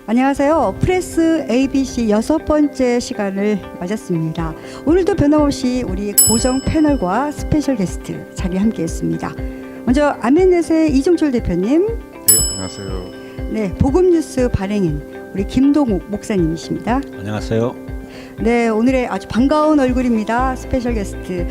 안녕하세요. 프레스 ABC 6번째 시간을 맞았습니다. 오늘도 변함없이 우리 고정 패널과 스페셜 게스트 자리에 함께했습니다. 먼저 아멘넷의 이종철 대표님. 네, 안녕하세요. 네, 복음뉴스 발행인 우리 김동욱 목사님이십니다. 안녕하세요. 네, 오늘의 아주 반가운 얼굴입니다. 스페셜 게스트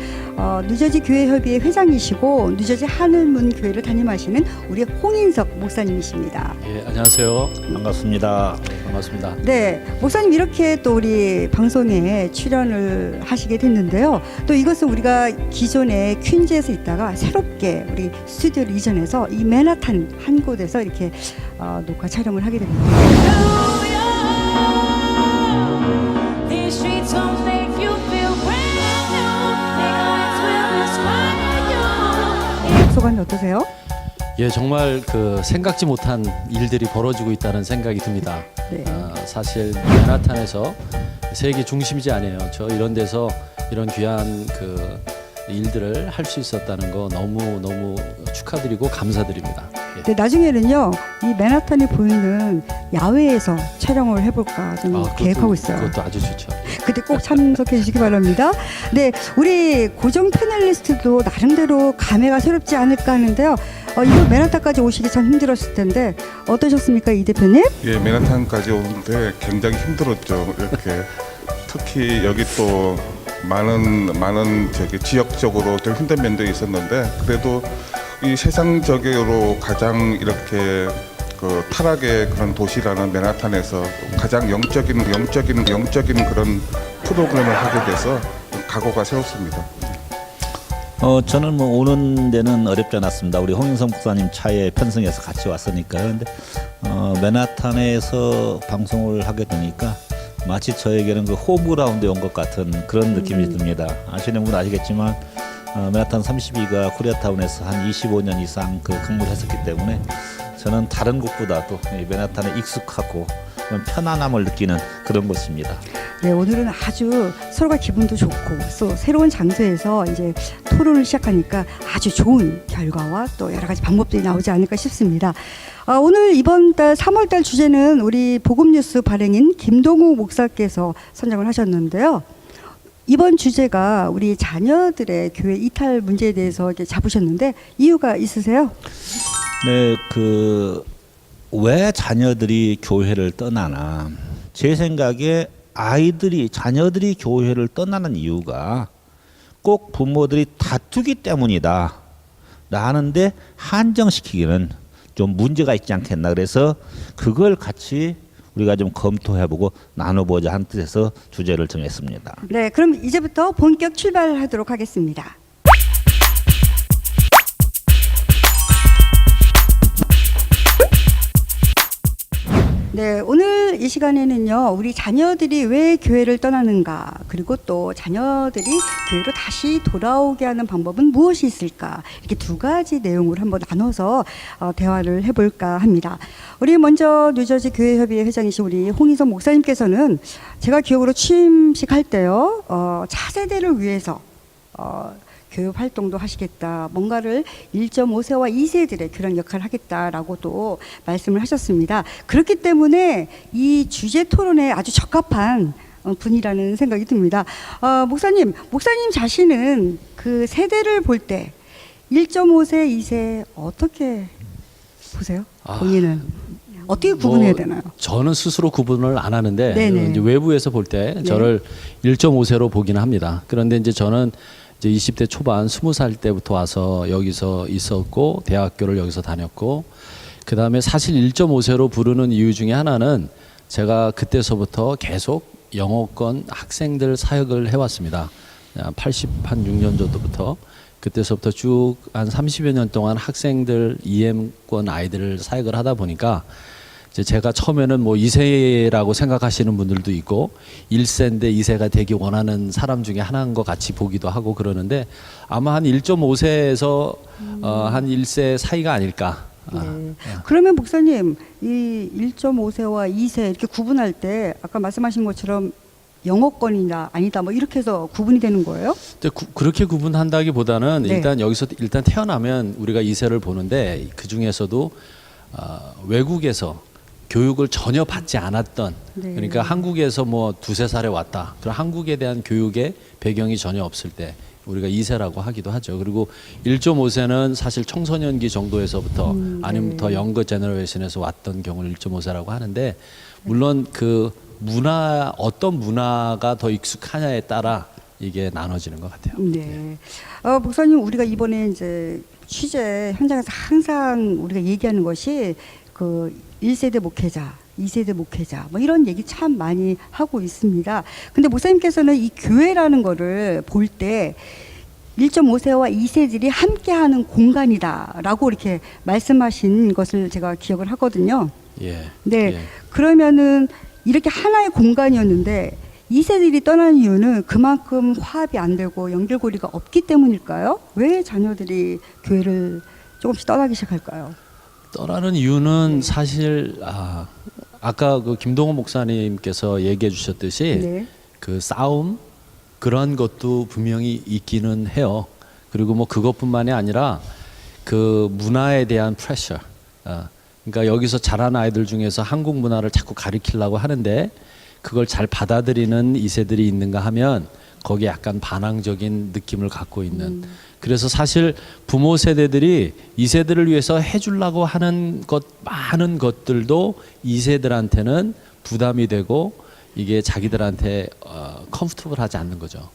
뉴저지 교회협의회 회장이시고 뉴저지 하늘문 교회를 담임하시는 우리 홍인석 목사님이십니다. 예, 안녕하세요. 반갑습니다. 반갑습니다. 네, 목사님 이렇게 또 우리 방송에 출연을 하시게 됐는데요. 또 이것은 우리가 기존에 퀸즈에서 있다가 새롭게 우리 스튜디오를 이전해서 이 맨하탄 한 곳에서 이렇게 녹화 촬영을 하게 됩니다. 소감이 어떠세요? 예, 정말 그 생각지 못한 일들이 벌어지고 있다는 생각이 듭니다. 네. 사실 맨하탄에서 세계 중심이지 않아요. 저 이런 데서 이런 귀한 그 일들을 할 수 있었다는 거 너무 축하드리고 감사드립니다. 예. 네, 나중에는요 이 맨하탄이 보이는 야외에서 촬영을 해볼까 저는 계획하고 있어요. 그것도 아주 좋죠. 그때 꼭 참석해 주시기 바랍니다. 네, 우리 고정 패널리스트도 나름대로 감회가 새롭지 않을까 하는데요. 이거 맨하탄까지 오시기 참 힘들었을 텐데 어떠셨습니까, 이 대표님? 예, 맨하탄까지 오는데 굉장히 힘들었죠. 이렇게 특히 여기 또 많은 지역적으로 좀 힘든 면도 있었는데 그래도 이 세상적으로 가장 이렇게 그 타락의 그런 도시라는 맨하탄에서 가장 영적인 그런 프로그램을 하게 돼서 각오가 세웠습니다. 저는 뭐 오는 데는 어렵지 않았습니다. 우리 홍인성 목사님 차에 편승해서 같이 왔으니까요. 근데 맨하탄에서 방송을 하게 되니까 마치 저에게는 그 홈그라운드에 온 것 같은 그런 느낌이 듭니다. 아시는 분 아시겠지만 맨하탄 32가 코리아타운에서 한 25년 이상 그 근무를 했었기 때문에 저는 다른 곳보다도 이 맨하탄에 익숙하고 편안함을 느끼는 그런 곳입니다. 네, 오늘은 아주 서로가 기분도 좋고 또 새로운 장소에서 이제 토론을 시작하니까 아주 좋은 결과와 또 여러 가지 방법들이 나오지 않을까 싶습니다. 오늘 이번 달 3월 달 주제는 우리 복음뉴스 발행인 김동욱 목사께서 선정을 하셨는데요. 이번 주제가 우리 자녀들의 교회 이탈 문제에 대해서 이렇게 잡으셨는데 이유가 있으세요? 네, 왜 자녀들이 교회를 떠나나? 제 생각에 자녀들이 교회를 떠나는 이유가 꼭 부모들이 다투기 때문이다 라는데 한정시키기는 좀 문제가 있지 않겠나. 그래서 그걸 같이 우리가 좀 검토해보고 나눠보자 하는 뜻에서 주제를 정했습니다. 네, 그럼 이제부터 본격 출발하도록 하겠습니다. 네, 오늘 이 시간에는요 우리 자녀들이 왜 교회를 떠나는가, 그리고 또 자녀들이 교회로 다시 돌아오게 하는 방법은 무엇이 있을까, 이렇게 두 가지 내용을 한번 나눠서 대화를 해볼까 합니다. 우리 먼저 뉴저지 교회협의회 회장이신 우리 홍인석 목사님께서는 제가 기억으로 취임식 할 때요 차세대를 위해서 교육 활동도 하시겠다, 뭔가를 1.5세와 2세들의 그런 역할을 하겠다라고도 말씀을 하셨습니다. 그렇기 때문에 이 주제 토론에 아주 적합한 분이라는 생각이 듭니다. 목사님 자신은 그 세대를 볼 때 1.5세, 2세 어떻게 보세요? 본인은 어떻게 구분해야 되나요? 저는 스스로 구분을 안 하는데 네네. 이제 외부에서 볼 때 저를 1.5세로 보기는 합니다. 그런데 이제 저는 이제 20대 초반 20살 때부터 와서 여기서 있었고 대학교를 여기서 다녔고 그다음에 사실 1.5세로 부르는 이유 중에 하나는 제가 그때서부터 계속 영어권 학생들 사역을 해왔습니다. 86년 정도부터 그때서부터 쭉 한 30여 년 동안 학생들 EM권 아이들을 사역을 하다 보니까 이제 제가 처음에는 뭐 2세라고 생각하시는 분들도 있고 1세인데 2세가 되기 원하는 사람 중에 하나인 것 같이 보기도 하고 그러는데 아마 한 1.5세에서 한 1세 사이가 아닐까. 네. 그러면 목사님 이 1.5세와 2세 이렇게 구분할 때 아까 말씀하신 것처럼 영어권이나 아니다 뭐 이렇게 해서 구분이 되는 거예요? 그렇게 구분한다기보다는 네. 일단 태어나면 우리가 2세를 보는데 그 중에서도 외국에서 교육을 전혀 받지 않았던 네. 그러니까 한국에서 뭐 2~3살에 왔다. 그럼 한국에 대한 교육의 배경이 전혀 없을 때 우리가 2세라고 하기도 하죠. 그리고 1.5세는 사실 청소년기 정도에서부터 아니면 네. 더 영거 제너레이션에서 왔던 경우를 1.5세라고 하는데 물론 그 문화 어떤 문화가 더 익숙하냐에 따라 이게 나눠지는 것 같아요. 네. 목사님 우리가 이번에 이제 취재 현장에서 항상 우리가 얘기하는 것이 그 1세대 목회자, 2세대 목회자 뭐 이런 얘기 참 많이 하고 있습니다. 근데 목사님께서는 이 교회라는 거를 볼 때 1.5세와 2세들이 함께하는 공간이다라고 이렇게 말씀하신 것을 제가 기억을 하거든요. 예. 네. 예. 그러면은 이렇게 하나의 공간이었는데 2세들이 떠난 이유는 그만큼 화합이 안 되고 연결고리가 없기 때문일까요? 왜 자녀들이 교회를 조금씩 떠나기 시작할까요? 떠나는 이유는 사실 아까 그 김동호 목사님께서 얘기해 주셨듯이 네. 그 싸움 그런 것도 분명히 있기는 해요. 그리고 뭐 그것뿐만이 아니라 그 문화에 대한 프레셔. 그러니까 여기서 자란 아이들 중에서 한국 문화를 자꾸 가르치려고 하는데 그걸 잘 받아들이는 2세들이 있는가 하면 거기에 약간 반항적인 느낌을 갖고 있는. 그래서 사실 부모 세대들이 2세들을 위해서 해주려고 하는 것 많은 것들도 2세들한테는 부담이 되고 이게 자기들한테 컴포터블하지 않는 거죠.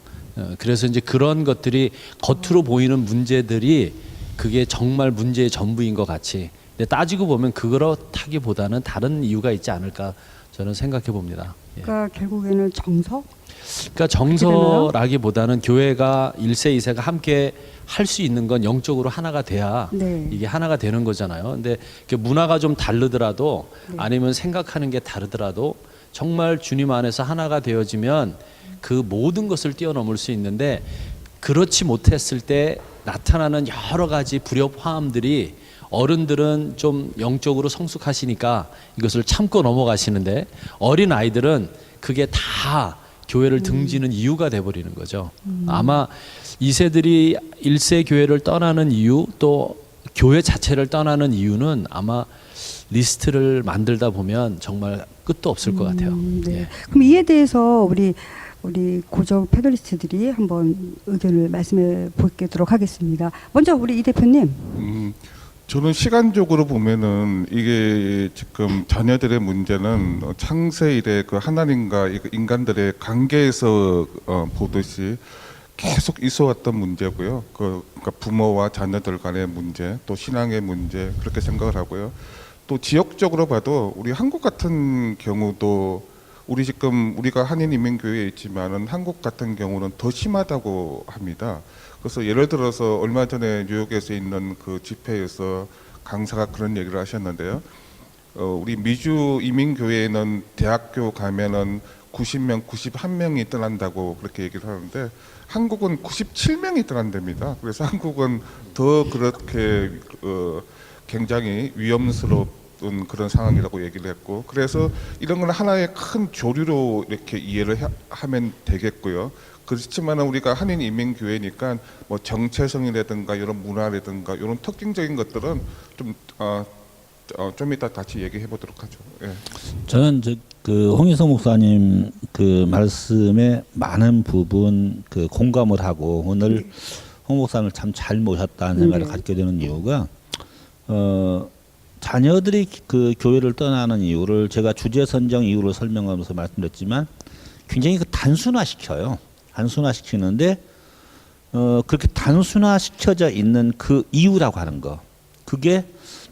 그래서 이제 그런 것들이 겉으로 보이는 문제들이 그게 정말 문제의 전부인 것 같이. 근데 따지고 보면 그렇다기보다는 다른 이유가 있지 않을까 저는 생각해 봅니다. 예. 그러니까 결국에는 정서? 그러니까 정서라기보다는 교회가 1세, 2세가 함께 할 수 있는 건 영적으로 하나가 돼야 네. 이게 하나가 되는 거잖아요. 근데 문화가 좀 다르더라도 아니면 생각하는 게 다르더라도 정말 주님 안에서 하나가 되어지면 그 모든 것을 뛰어넘을 수 있는데 그렇지 못했을 때 나타나는 여러 가지 불협화음들이 어른들은 좀 영적으로 성숙하시니까 이것을 참고 넘어가시는데 어린 아이들은 그게 다 교회를 등지는 이유가 돼버리는 거죠. 아마 2세들이 1세 교회를 떠나는 이유 또 교회 자체를 떠나는 이유는 아마 리스트를 만들다 보면 정말 끝도 없을 것 같아요. 네. 예. 그럼 이에 대해서 우리 고정 패널리스트들이 한번 의견을 말씀해 보도록 하겠습니다. 먼저 우리 이 대표님. 저는 시간적으로 보면은 이게 지금 자녀들의 문제는 창세 이래 그 하나님과 인간들의 관계에서 보듯이 계속 있어왔던 문제고요. 그러니까 부모와 자녀들 간의 문제, 또 신앙의 문제 그렇게 생각을 하고요. 또 지역적으로 봐도 우리 한국 같은 경우도 우리 지금 우리가 한인 이민교회에 있지만은 한국 같은 경우는 더 심하다고 합니다. 그래서 예를 들어서 얼마 전에 뉴욕에서 있는 그 집회에서 강사가 그런 얘기를 하셨는데요. 우리 미주 이민교회에는 대학교 가면은 90명, 91명이 떠난다고 그렇게 얘기를 하는데 한국은 97명이 떠난답니다. 그래서 한국은 더 그렇게 굉장히 위험스러운 그런 상황이라고 얘기를 했고, 그래서 이런 건 하나의 큰 조류로 이렇게 이해를 하면 되겠고요. 그렇지만 우리가 한인 이민교회니까 뭐 정체성이라든가 이런 문화라든가 이런 특징적인 것들은 좀 이따 같이 얘기해 보도록 하죠. 예. 저는 그 홍인성 목사님 그 말씀에 많은 부분 그 공감을 하고 오늘 홍 목사님을 참 잘 모셨다는 생각을 갖게 되는 이유가 자녀들이 그 교회를 떠나는 이유를 제가 주제 선정 이유를 설명하면서 말씀드렸지만 굉장히 그 단순화시켜요. 단순화시키는데 그렇게 단순화시켜져 있는 그 이유라고 하는 거 그게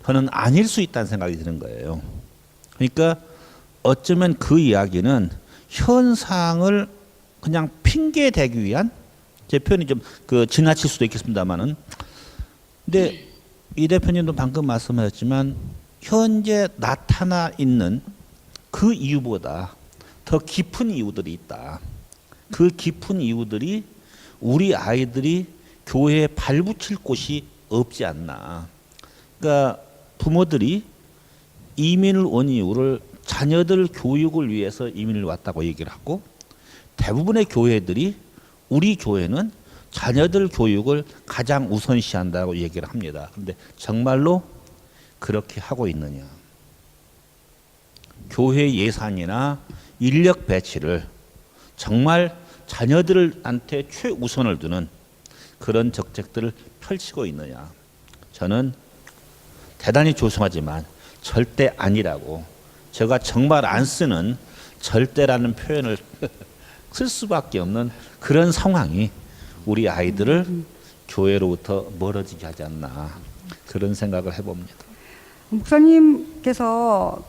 저는 아닐 수 있다는 생각이 드는 거예요. 그러니까 어쩌면 그 이야기는 현상을 그냥 핑계 대기 위한 제 표현이 좀 그 지나칠 수도 있겠습니다만은 근데 이 대표님도 방금 말씀하셨지만 현재 나타나 있는 그 이유보다 더 깊은 이유들이 있다. 그 깊은 이유들이 우리 아이들이 교회에 발붙일 곳이 없지 않나. 그러니까 부모들이 이민을 온 이유를 자녀들 교육을 위해서 이민을 왔다고 얘기를 하고 대부분의 교회들이 우리 교회는 자녀들 교육을 가장 우선시한다고 얘기를 합니다. 그런데 정말로 그렇게 하고 있느냐? 교회 예산이나 인력 배치를 정말 자녀들한테 최우선을 두는 그런 정책들을 펼치고 있느냐. 저는 대단히 죄송하지만 절대 아니라고, 제가 정말 안 쓰는 절대라는 표현을 쓸 수밖에 없는 그런 상황이 우리 아이들을 교회로부터 멀어지게 하지 않나, 그런 생각을 해봅니다. 목사님께서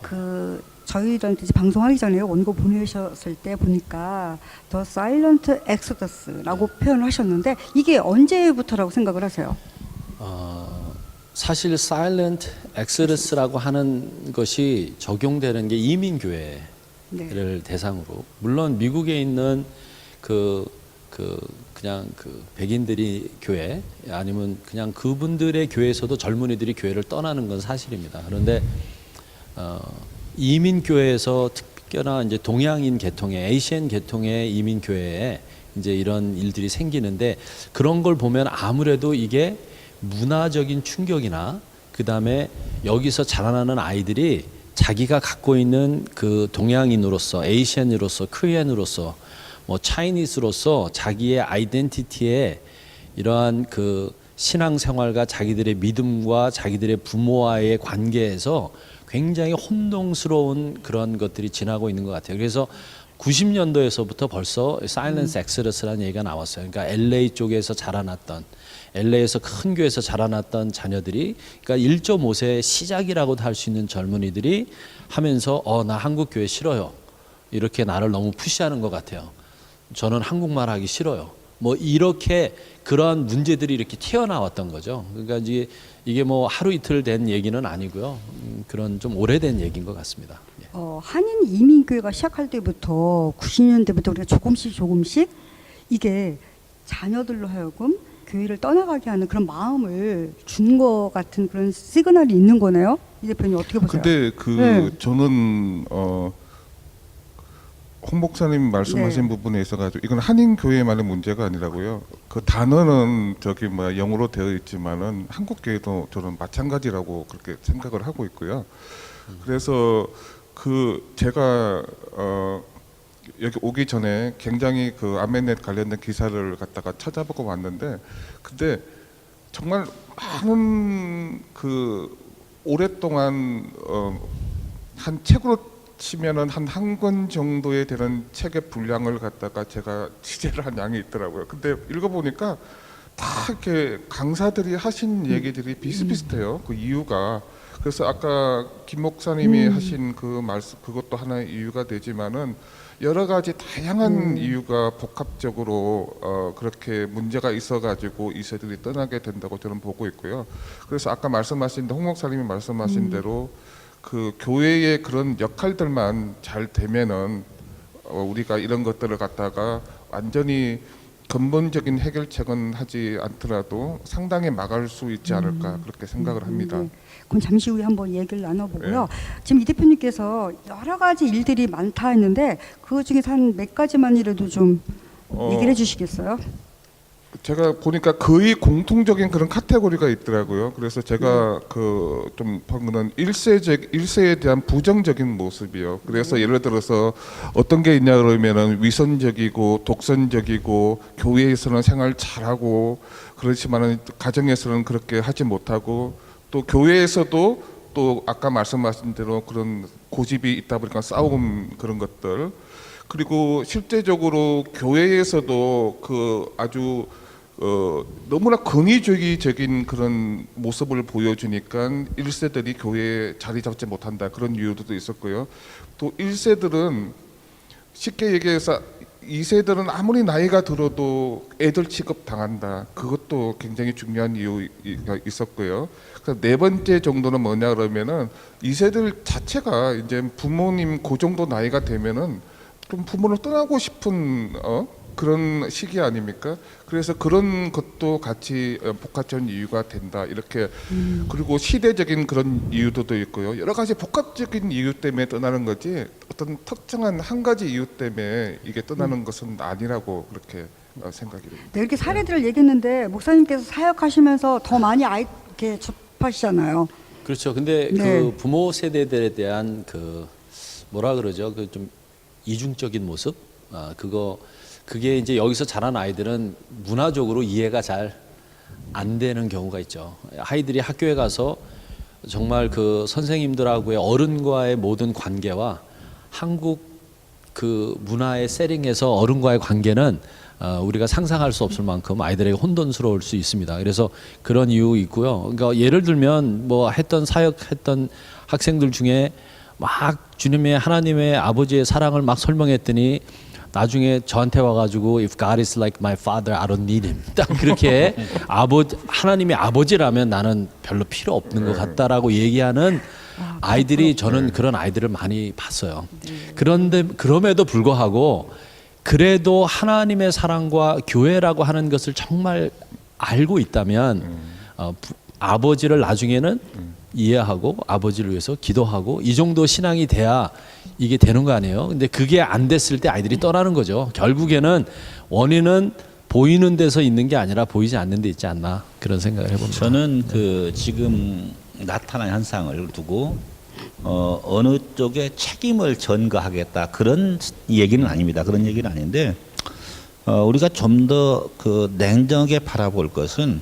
저희들한테 이제 방송하기 전에 원고 보내셨을 때 보니까 The Silent Exodus라고 표현을 하셨는데 이게 언제부터라고 생각을 하세요? 사실 사일런트 엑스odus라고 하는 것이 적용되는 게 이민교회를 네. 대상으로, 물론 미국에 있는 그냥 백인들이 교회 아니면 그냥 그분들의 교회에서도 젊은이들이 교회를 떠나는 건 사실입니다. 그런데 이민교회에서 특별한 이제 동양인 계통의 에이시안 계통의 이민교회에 이제 이런 일들이 생기는데, 그런 걸 보면 아무래도 이게 문화적인 충격이나 그다음에 여기서 자라나는 아이들이 자기가 갖고 있는 그 동양인으로서, 에이시안으로서, 코리안으로서, 뭐 차이니스로서 자기의 아이덴티티에 이러한 그 신앙생활과 자기들의 믿음과 자기들의 부모와의 관계에서 굉장히 혼동스러운 그런 것들이 지나고 있는 것 같아요. 그래서 90년도에서부터 벌써 사일런스 엑스odus라는 얘기가 나왔어요. 그러니까 LA 쪽에서 자라났던, LA에서 큰 교회에서 자라났던 자녀들이, 그러니까 1.5세 시작이라고도 할 수 있는 젊은이들이 하면서 나 한국 교회 싫어요. 이렇게 나를 너무 푸시하는 것 같아요. 저는 한국말 하기 싫어요. 뭐 이렇게 그러한 문제들이 이렇게 튀어나왔던 거죠. 그러니까 이게 뭐 하루 이틀 된 얘기는 아니고요. 그런 좀 오래된 얘기인 것 같습니다. 예. 한인 이민교회가 시작할 때부터 90년대부터 우리가 조금씩 이게 자녀들로 하여금 교회를 떠나가게 하는 그런 마음을 준 것 같은 그런 시그널이 있는 거네요. 이 대표님 어떻게 보세요? 근데 네. 저는 홍 목사님 말씀하신 네. 부분에 있어가지고 이건 한인 교회만의 문제가 아니라고요. 그 단어는 영어로 되어 있지만은 한국 교회도 저는 마찬가지라고 그렇게 생각을 하고 있고요. 그래서 제가 여기 오기 전에 굉장히 아멘넷 관련된 기사를 갖다가 찾아보고 왔는데, 근데 정말 많은 오랫동안 한 책으로 치면은 한 권 정도에 되는 책의 분량을 갖다가 제가 취재를 한 양이 있더라고요. 근데 읽어보니까 다 이렇게 강사들이 하신 얘기들이 비슷비슷해요. 그 이유가. 그래서 아까 김 목사님이 하신 그 말씀, 그것도 하나의 이유가 되지만은 여러 가지 다양한 이유가 복합적으로 그렇게 문제가 있어가지고 이 세들이 떠나게 된다고 저는 보고 있고요. 그래서 아까 말씀하신 홍 목사님이 말씀하신 대로 그 교회의 그런 역할들만 잘 되면은 우리가 이런 것들을 갖다가 완전히 근본적인 해결책은 하지 않더라도 상당히 막을 수 있지 않을까 그렇게 생각을 합니다. 네. 그럼 잠시 후에 한번 얘기를 나눠보고요. 지금 이 대표님께서 여러 가지 일들이 많다 했는데 그 중에서 한 몇 가지만이라도 좀 얘기를 해주시겠어요? 제가 보니까 거의 공통적인 그런 카테고리가 있더라고요. 그래서 제가 좀 방금은 일세에 대한 부정적인 모습이요. 그래서 예를 들어서 어떤 게 있냐 그러면은 위선적이고 독선적이고 교회에서는 생활 잘하고 그렇지만은 가정에서는 그렇게 하지 못하고, 또 교회에서도 또 아까 말씀하신 대로 그런 고집이 있다 보니까 싸움 그런 것들, 그리고 실제적으로 교회에서도 아주 너무나 권위주의적인 그런 모습을 보여주니까 1세들이 교회에 자리 잡지 못한다, 그런 이유도 있었고요. 또 1세들은 쉽게 얘기해서 2세들은 아무리 나이가 들어도 애들 취급 당한다, 그것도 굉장히 중요한 이유가 있었고요. 그래서 네 번째 정도는 뭐냐 그러면은 2세들 자체가 이제 부모님 그 정도 나이가 되면은 좀 부모를 떠나고 싶은 그런 시기 아닙니까? 그래서 그런 것도 같이 복합적인 이유가 된다, 이렇게. 그리고 시대적인 그런 이유도 있고요. 여러 가지 복합적인 이유 때문에 떠나는 거지 어떤 특정한 한 가지 이유 때문에 이게 떠나는 것은 아니라고 그렇게 생각이 됩니다. 네, 이렇게 사례들을 얘기했는데 목사님께서 사역하시면서 더 많이 이렇게 접하시잖아요. 그렇죠. 근데 네. 그 부모 세대들에 대한 뭐라 그러죠? 그 좀 이중적인 모습. 그게 이제 여기서 자란 아이들은 문화적으로 이해가 잘 안 되는 경우가 있죠. 아이들이 학교에 가서 정말 그 선생님들하고의 어른과의 모든 관계와 한국 그 문화의 세링에서 어른과의 관계는 우리가 상상할 수 없을 만큼 아이들에게 혼돈스러울 수 있습니다. 그래서 그런 이유 있고요. 그러니까 예를 들면 뭐 사역했던 학생들 중에 막 주님의 하나님의 아버지의 사랑을 막 설명했더니 나중에 저한테 와가지고 If God is like my father, I don't need him. 딱 그렇게 하나님의 아버지라면 나는 별로 필요 없는 것 같다라고 얘기하는 아이들이 저는 그런 아이들을 많이 봤어요. 그런데 그럼에도 불구하고 그래도 하나님의 사랑과 교회라고 하는 것을 정말 알고 있다면 아버지를 나중에는 이해하고 아버지를 위해서 기도하고 이 정도 신앙이 돼야 이게 되는 거 아니에요. 근데 그게 안 됐을 때 아이들이 떠나는 거죠. 결국에는 원인은 보이는 데서 있는 게 아니라 보이지 않는 데 있지 않나 그런 생각을 해봅니다. 저는 그 지금 나타난 현상을 두고 어느 쪽에 책임을 전가하겠다 그런 얘기는 아닙니다. 그런 얘기는 아닌데 우리가 좀 더 그 냉정하게 바라볼 것은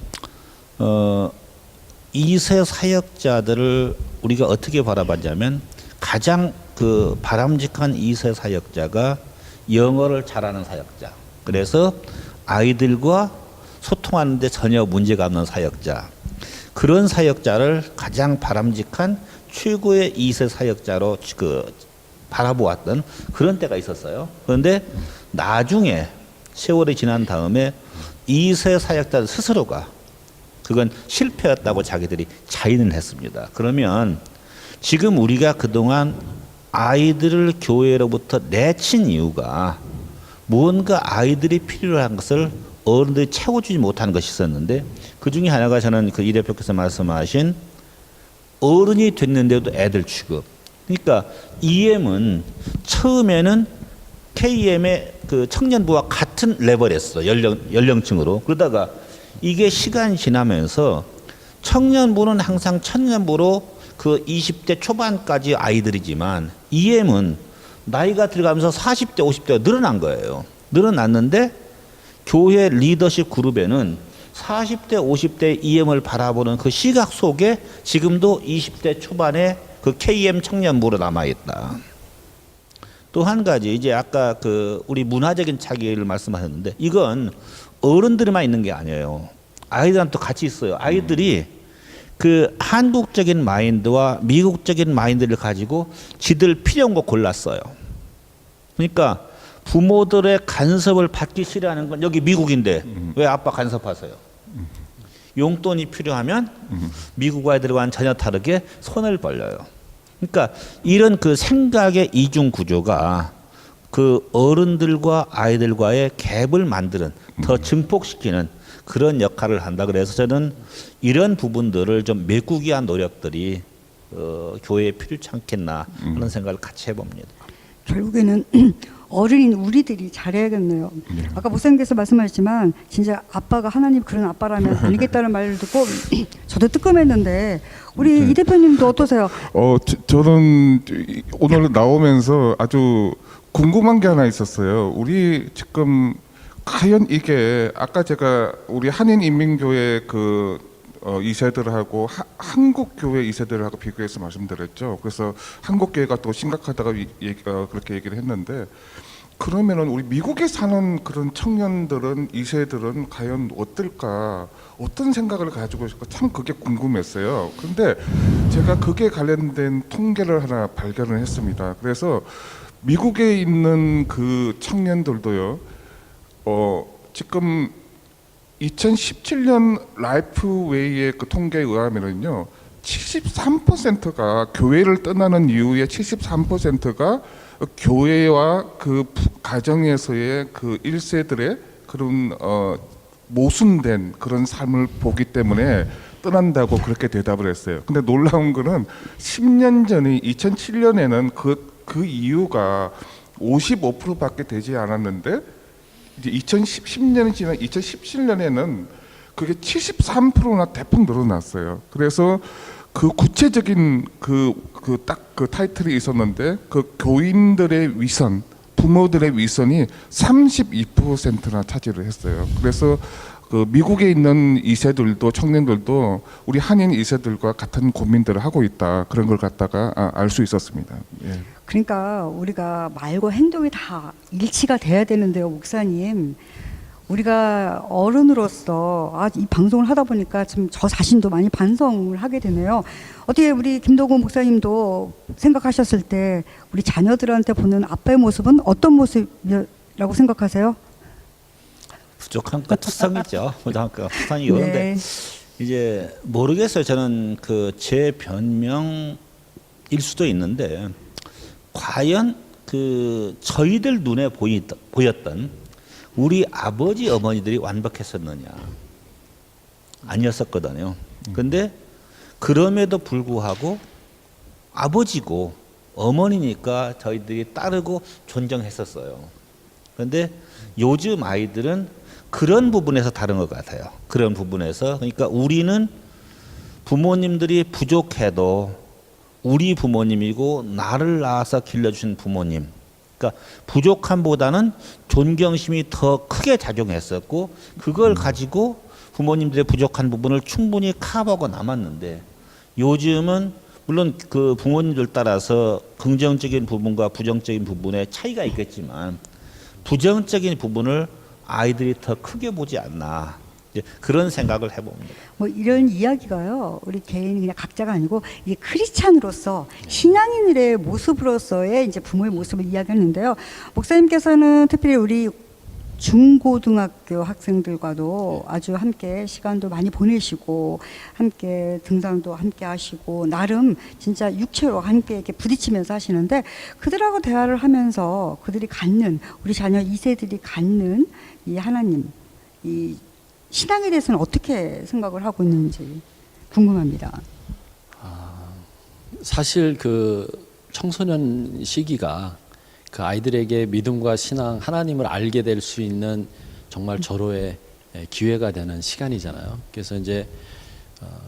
2세 사역자들을 우리가 어떻게 바라봤냐면 가장 그 바람직한 2세 사역자가 영어를 잘하는 사역자. 그래서 아이들과 소통하는데 전혀 문제가 없는 사역자. 그런 사역자를 가장 바람직한 최고의 2세 사역자로 바라보았던 그런 때가 있었어요. 그런데 나중에 세월이 지난 다음에 2세 사역자들 스스로가 그건 실패였다고 자기들이 자인을 했습니다. 그러면 지금 우리가 그동안 아이들을 교회로부터 내친 이유가 무언가 아이들이 필요한 것을 어른들이 채워주지 못하는 것이 있었는데 그 중에 하나가 저는 그 이 대표께서 말씀하신 어른이 됐는데도 애들 취급. 그러니까 EM은 처음에는 KM의 그 청년부와 같은 레벨이었어. 연령층으로. 그러다가 이게 시간이 지나면서 청년부는 항상 청년부로 그 20대 초반까지 아이들이지만 EM은 나이가 들어가면서 40대, 50대가 늘어난 거예요. 늘어났는데 교회 리더십 그룹에는 40대, 50대 EM을 바라보는 그 시각 속에 지금도 20대 초반에 그 KM 청년부로 남아있다. 또 한 가지 이제 아까 그 우리 문화적인 차이를 말씀하셨는데 이건 어른들만 있는 게 아니에요. 아이들한테 같이 있어요. 아이들이 그 한국적인 마인드와 미국적인 마인드를 가지고 지들 필요한 거 골랐어요. 그러니까 부모들의 간섭을 받기 싫어하는 건 여기 미국인데 왜 아빠 간섭하세요? 용돈이 필요하면 미국 아이들과는 전혀 다르게 손을 벌려요. 그러니까 이런 그 생각의 이중 구조가 그 어른들과 아이들과의 갭을 만드는 더 증폭시키는 그런 역할을 한다. 그래서 저는 이런 부분들을 좀 메꾸기 위한 노력들이 교회에 필요치 않겠나 하는 생각을 같이 해봅니다. 결국에는 어른인 우리들이 잘해야겠네요. 아까 목사님께서 말씀하셨지만 진짜 아빠가 하나님 그런 아빠라면 아니겠다는 말을 듣고 저도 뜨끔했는데 우리 이 대표님도 어떠세요? 저는 오늘 나오면서 아주 궁금한 게 하나 있었어요. 우리 지금 과연 이게 아까 제가 우리 한인인민교회 그 2세들하고 한국 교회 2세들하고 비교해서 말씀드렸죠. 그래서 한국 교회가 또 심각하다고 그렇게 얘기를 했는데 그러면은 우리 미국에 사는 그런 청년들은 2세들은 과연 어떨까? 어떤 생각을 가지고 있을까? 참 그게 궁금했어요. 그런데 제가 그게 관련된 통계를 하나 발견을 했습니다. 그래서 미국에 있는 그 청년들도요. 지금 2017년 라이프웨이의 그 통계에 의하면은요, 73%가 교회를 떠나는 이유의 73%가 교회와 그 가정에서의 그 1세들의 그런 모순된 그런 삶을 보기 때문에 떠난다고 그렇게 대답을 했어요. 근데 놀라운 거는 10년 전에 2007년에는 그 이유가 55%밖에 되지 않았는데 이제 2010년이 지난 2017년에는 그게 73%나 대폭 늘어났어요. 그래서 그 구체적인 그 타이틀이 있었는데 그 교인들의 위선, 부모들의 위선이 32%나 차지를 했어요. 그래서 그 미국에 있는 2세들도 청년들도 우리 한인 2세들과 같은 고민들을 하고 있다. 그런 걸 갖다가 알 수 있었습니다. 예. 그러니까 우리가 말과 행동이 다 일치가 돼야 되는데요, 목사님. 우리가 어른으로서 이 방송을 하다 보니까 좀 저 자신도 많이 반성을 하게 되네요. 어떻게 우리 김도구 목사님도 생각하셨을 때 우리 자녀들한테 보는 아빠의 모습은 어떤 모습이라고 생각하세요? 부족함과 투성이죠. 부족함과 투성이고 그런데 이제 모르겠어요. 저는 그 제 변명일 수도 있는데 과연 그 저희들 눈에 보였던 우리 아버지 어머니들이 완벽했었느냐? 아니었었거든요. 근데 그럼에도 불구하고 아버지고 어머니니까 저희들이 따르고 존경했었어요. 그런데 요즘 아이들은 그런 부분에서 다른 것 같아요. 그런 부분에서. 그러니까 우리는 부모님들이 부족해도 우리 부모님이고 나를 낳아서 길러주신 부모님. 그러니까 부족함보다는 존경심이 더 크게 작용했었고 그걸 가지고 부모님들의 부족한 부분을 충분히 커버하고 남았는데 요즘은 물론 그 부모님들 따라서 긍정적인 부분과 부정적인 부분에 차이가 있겠지만 부정적인 부분을 아이들이 더 크게 보지 않나 이제 그런 생각을 해봅니다. 뭐 이런 이야기가요, 우리 개인이 그냥 각자가 아니고 이게 크리스찬으로서 신앙인의 모습으로서의 이제 부모의 모습을 이야기하는데요. 목사님께서는 특별히 우리 중고등학교 학생들과도 아주 함께 시간도 많이 보내시고 함께 등산도 함께 하시고 나름 진짜 육체로 함께 이렇게 부딪히면서 하시는데 그들하고 대화를 하면서 그들이 갖는 우리 자녀 2세들이 갖는 이 하나님 이 신앙에 대해서는 어떻게 생각을 하고 있는지 궁금합니다. 사실 그 청소년 시기가 그 아이들에게 믿음과 신앙, 하나님을 알게 될 수 있는 정말 절호의 기회가 되는 시간이잖아요. 그래서 이제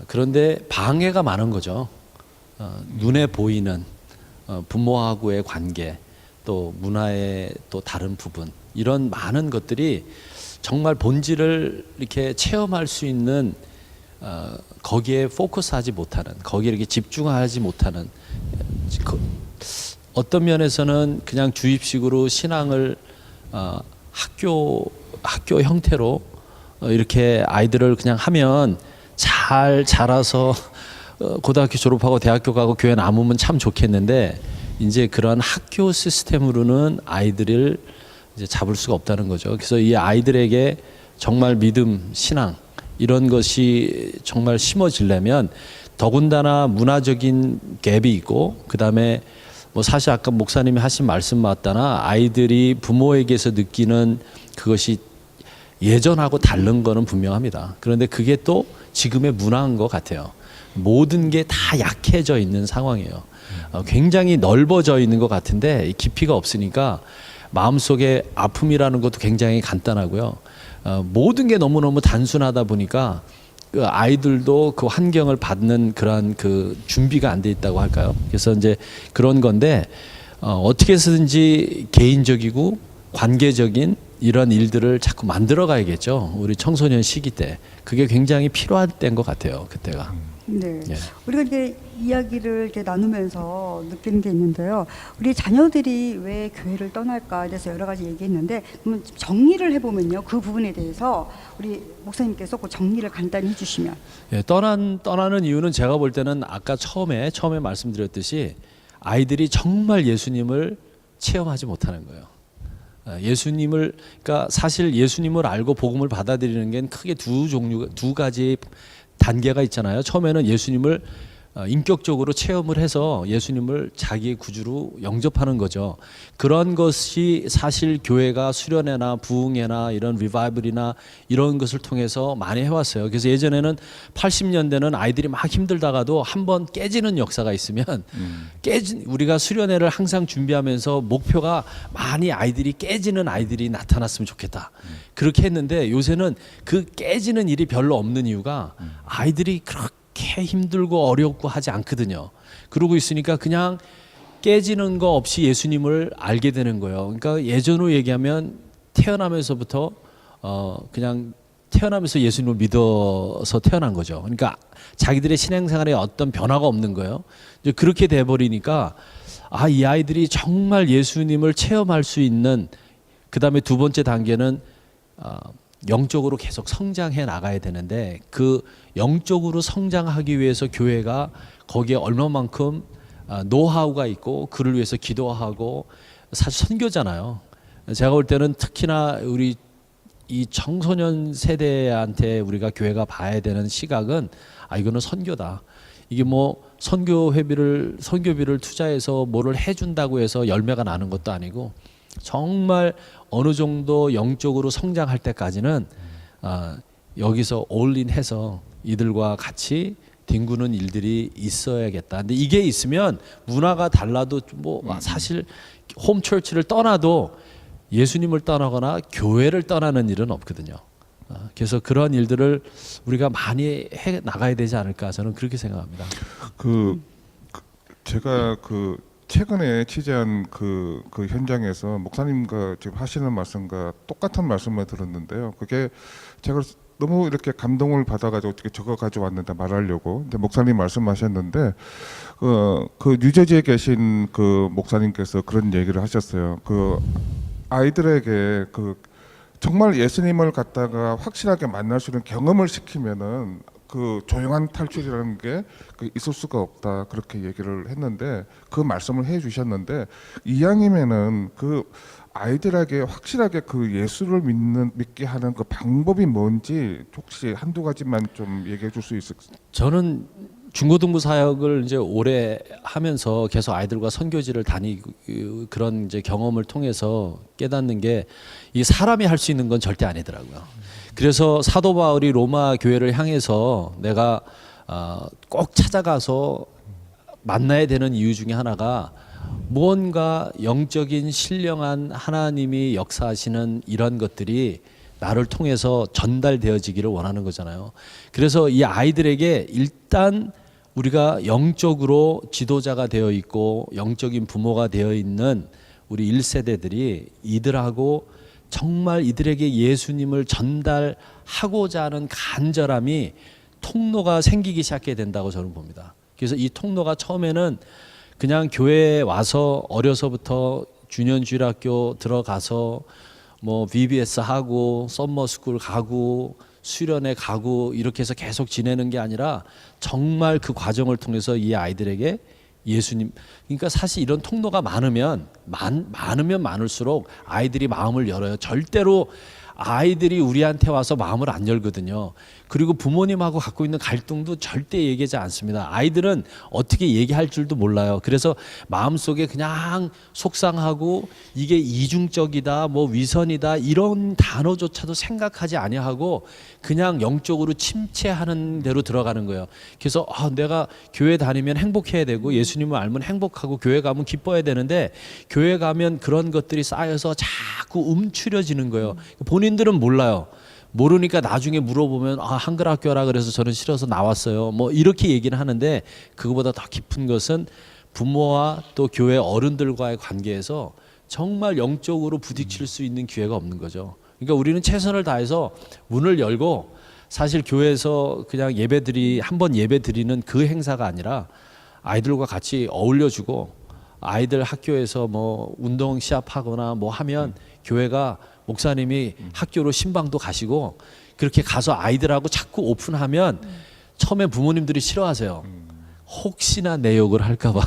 그런데 방해가 많은 거죠. 눈에 보이는 부모하고의 관계, 또 문화의 또 다른 부분 이런 많은 것들이 정말 본질을 이렇게 체험할 수 있는 거기에 포커스하지 못하는, 거기에 이렇게 집중하지 못하는 어떤 면에서는 그냥 주입식으로 신앙을 학교 형태로 이렇게 아이들을 그냥 하면 잘 자라서 고등학교 졸업하고 대학교 가고 교회 남으면 참 좋겠는데 이제 그런 학교 시스템으로는 아이들을 이제 잡을 수가 없다는 거죠. 그래서 이 아이들에게 정말 믿음, 신앙 이런 것이 정말 심어지려면 더군다나 문화적인 갭이 있고 그다음에 뭐 사실 아까 목사님이 하신 말씀 맞다나 아이들이 부모에게서 느끼는 그것이 예전하고 다른 거는 분명합니다. 그런데 그게 또 지금의 문화인 것 같아요. 모든 게 다 약해져 있는 상황이에요. 굉장히 넓어져 있는 것 같은데 깊이가 없으니까 마음속에 아픔이라는 것도 굉장히 간단하고요. 모든 게 너무너무 단순하다 보니까 그 아이들도 그 환경을 받는 그러한 그 준비가 안 돼 있다고 할까요? 그래서 이제 그런 건데 어떻게 해서든지 개인적이고 관계적인 이런 일들을 자꾸 만들어 가야겠죠. 우리 청소년 시기 때 그게 굉장히 필요한 때인 것 같아요. 그때가. 네, 예. 우리가 이제 이야기를 이렇게 나누면서 느끼는 게 있는데요. 우리 자녀들이 왜 교회를 떠날까에 대해서 여러 가지 얘기했는데 그러면 좀 정리를 해보면요, 그 부분에 대해서 우리 목사님께서 그 정리를 간단히 해주시면. 예, 떠나는 이유는 제가 볼 때는 아까 처음에 말씀드렸듯이 아이들이 정말 예수님을 체험하지 못하는 거예요. 예수님을 그러니까 사실 예수님을 알고 복음을 받아들이는 게 크게 두 가지 단계가 있잖아요. 처음에는 예수님을 인격적으로 체험을 해서 예수님을 자기의 구주로 영접하는 거죠. 그런 것이 사실 교회가 수련회나 부흥회나 이런 리바이벌이나 이런 것을 통해서 많이 해왔어요. 그래서 예전에는 80년대는 아이들이 막 힘들다가도 한번 깨지는 역사가 있으면 우리가 수련회를 항상 준비하면서 목표가 많이 아이들이 깨지는 아이들이 나타났으면 좋겠다. 그렇게 했는데 요새는 그 깨지는 일이 별로 없는 이유가 아이들이 그렇게 그렇게 힘들고 어렵고 하지 않거든요. 그러고 있으니까 그냥 깨지는 거 없이 예수님을 알게 되는 거예요. 그러니까 예전으로 얘기하면 태어나면서부터 그냥 태어나면서 예수님을 믿어서 태어난 거죠. 그러니까 자기들의 신앙생활에 어떤 변화가 없는 거예요. 이제 그렇게 돼 버리니까 이 아이들이 정말 예수님을 체험할 수 있는, 그다음에 두 번째 단계는 영적으로 계속 성장해 나가야 되는데, 그 영적으로 성장하기 위해서 교회가 거기에 얼마만큼 노하우가 있고 그를 위해서 기도하고, 사실 선교잖아요. 제가 볼 때는 특히나 우리 이 청소년 세대한테 우리가 교회가 봐야 되는 시각은 이거는 선교다. 이게 뭐 선교비를 투자해서 뭐를 해준다고 해서 열매가 나는 것도 아니고, 정말 어느 정도 영적으로 성장할 때까지는 여기서 올인해서 이들과 같이 뒹구는 일들이 있어야겠다. 근데 이게 있으면 문화가 달라도 뭐 사실 홈처치를 떠나도 예수님을 떠나거나 교회를 떠나는 일은 없거든요. 그래서 그런 일들을 우리가 많이 해 나가야 되지 않을까, 저는 그렇게 생각합니다. 제가 최근에 취재한 그 현장에서 목사님과 지금 하시는 말씀과 똑같은 말씀을 들었는데요. 그게 제가 너무 이렇게 감동을 받아가지고 어떻게 적어 가져왔는데 말하려고. 근데 목사님 말씀하셨는데 그 뉴저지에 계신 그 목사님께서 그런 얘기를 하셨어요. 그 아이들에게 정말 예수님을 갖다가 확실하게 만날 수 있는 경험을 시키면은 그 조용한 탈출이라는 게 있을 수가 없다, 그렇게 얘기를 했는데, 그 말씀을 해주셨는데, 이왕이면은 그 아이들에게 확실하게 그 예수를 믿게 하는 그 방법이 뭔지 혹시 한두 가지만 좀 얘기해 줄 수 있을까요? 저는 중고등부 사역을 이제 오래 하면서 계속 아이들과 선교지를 다니고 그런 이제 경험을 통해서 깨닫는 게, 이 사람이 할 수 있는 건 절대 아니더라고요. 그래서 사도 바울이 로마 교회를 향해서 내가 꼭 찾아가서 만나야 되는 이유 중에 하나가, 무언가 영적인 신령한 하나님이 역사하시는 이런 것들이 나를 통해서 전달되어지기를 원하는 거잖아요. 그래서 이 아이들에게 일단 우리가 영적으로 지도자가 되어 있고 영적인 부모가 되어 있는 우리 1세대들이 이들하고 정말 이들에게 예수님을 전달하고자 하는 간절함이 통로가 생기기 시작해야 된다고 저는 봅니다. 그래서 이 통로가 처음에는 그냥 교회에 와서 어려서부터 주년주일학교 들어가서 뭐 VBS 하고 썸머스쿨 가고 수련회 가고 이렇게 해서 계속 지내는 게 아니라, 정말 그 과정을 통해서 이 아이들에게 예수님, 그러니까 사실 이런 통로가 많으면 많을수록 아이들이 마음을 열어요. 절대로 아이들이 우리한테 와서 마음을 안 열거든요. 그리고 부모님하고 갖고 있는 갈등도 절대 얘기하지 않습니다. 아이들은 어떻게 얘기할 줄도 몰라요. 그래서 마음속에 그냥 속상하고 이게 이중적이다, 뭐 위선이다, 이런 단어조차도 생각하지 아니하고 그냥 영적으로 침체하는 대로 들어가는 거예요. 그래서 내가 교회 다니면 행복해야 되고 예수님을 알면 행복하고 교회 가면 기뻐야 되는데, 교회 가면 그런 것들이 쌓여서 자꾸 움츠려지는 거예요. 본인들은 몰라요. 모르니까 나중에 물어보면 한글 학교라 그래서 저는 싫어서 나왔어요, 뭐 이렇게 얘기는 하는데, 그거보다 더 깊은 것은 부모와 또 교회 어른들과의 관계에서 정말 영적으로 부딪힐 수 있는 기회가 없는 거죠. 그러니까 우리는 최선을 다해서 문을 열고, 사실 교회에서 그냥 한번 예배 드리는 그 행사가 아니라 아이들과 같이 어울려주고, 아이들 학교에서 뭐 운동 시합하거나 뭐 하면 교회가 목사님이 학교로 신방도 가시고, 그렇게 가서 아이들하고 자꾸 오픈하면 처음에 부모님들이 싫어하세요. 혹시나 내 욕을 할까봐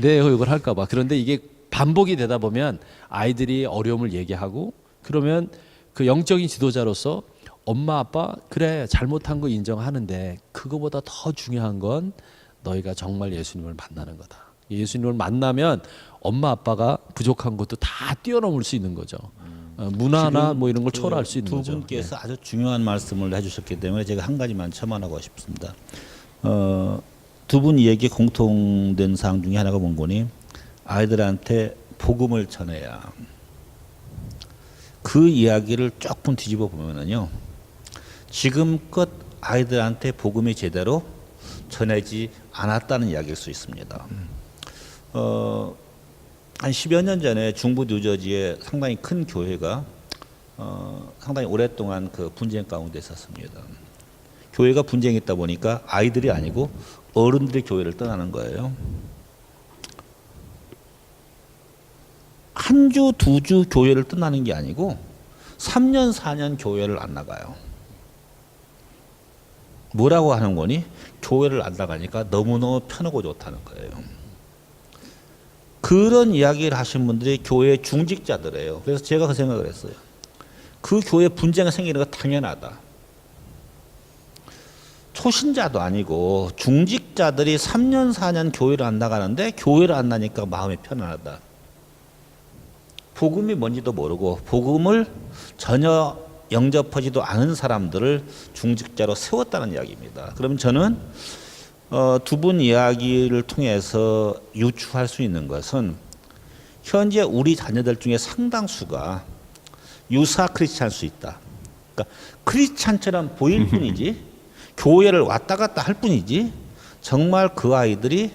내 욕을 할까봐. 그런데 이게 반복이 되다 보면 아이들이 어려움을 얘기하고, 그러면 그 영적인 지도자로서 엄마 아빠 그래 잘못한 거 인정하는데, 그거보다 더 중요한 건 너희가 정말 예수님을 만나는 거다. 예수님을 만나면 엄마 아빠가 부족한 것도 다 뛰어넘을 수 있는 거죠. 문화나 뭐 이런 걸 초월할 수 있는 거죠. 두 분께서 아주 중요한 말씀을 해주셨기 때문에 제가 한 가지만 첨언하고 싶습니다. 두 분 얘기 공통된 사항 중에 하나가 뭔거니, 아이들한테 복음을 전해야. 그 이야기를 조금 뒤집어 보면은요, 지금껏 아이들한테 복음이 제대로 전해지 않았다는 이야기일 수 있습니다. 한 10여 년 전에 중부 뉴저지에 상당히 큰 교회가 상당히 오랫동안 그 분쟁 가운데 있었습니다. 교회가 분쟁이 있다 보니까 아이들이 아니고 어른들이 교회를 떠나는 거예요. 한 주, 두 주 교회를 떠나는 게 아니고 3년, 4년 교회를 안 나가요. 뭐라고 하는 거니? 교회를 안 나가니까 너무너무 편하고 좋다는 거예요. 그런 이야기를 하신 분들이 교회 중직자들이에요. 그래서 제가 그 생각을 했어요. 그 교회 분쟁이 생기는 거 당연하다. 초신자도 아니고 중직자들이 3년, 4년 교회를 안 나가는데 교회를 안 나니까 마음이 편안하다. 복음이 뭔지도 모르고 복음을 전혀 영접하지도 않은 사람들을 중직자로 세웠다는 이야기입니다. 그러면 저는 두 분 이야기를 통해서 유추할 수 있는 것은 현재 우리 자녀들 중에 상당수가 유사 크리스찬일 수 있다. 그러니까 크리스찬처럼 보일 뿐이지 교회를 왔다 갔다 할 뿐이지 정말 그 아이들이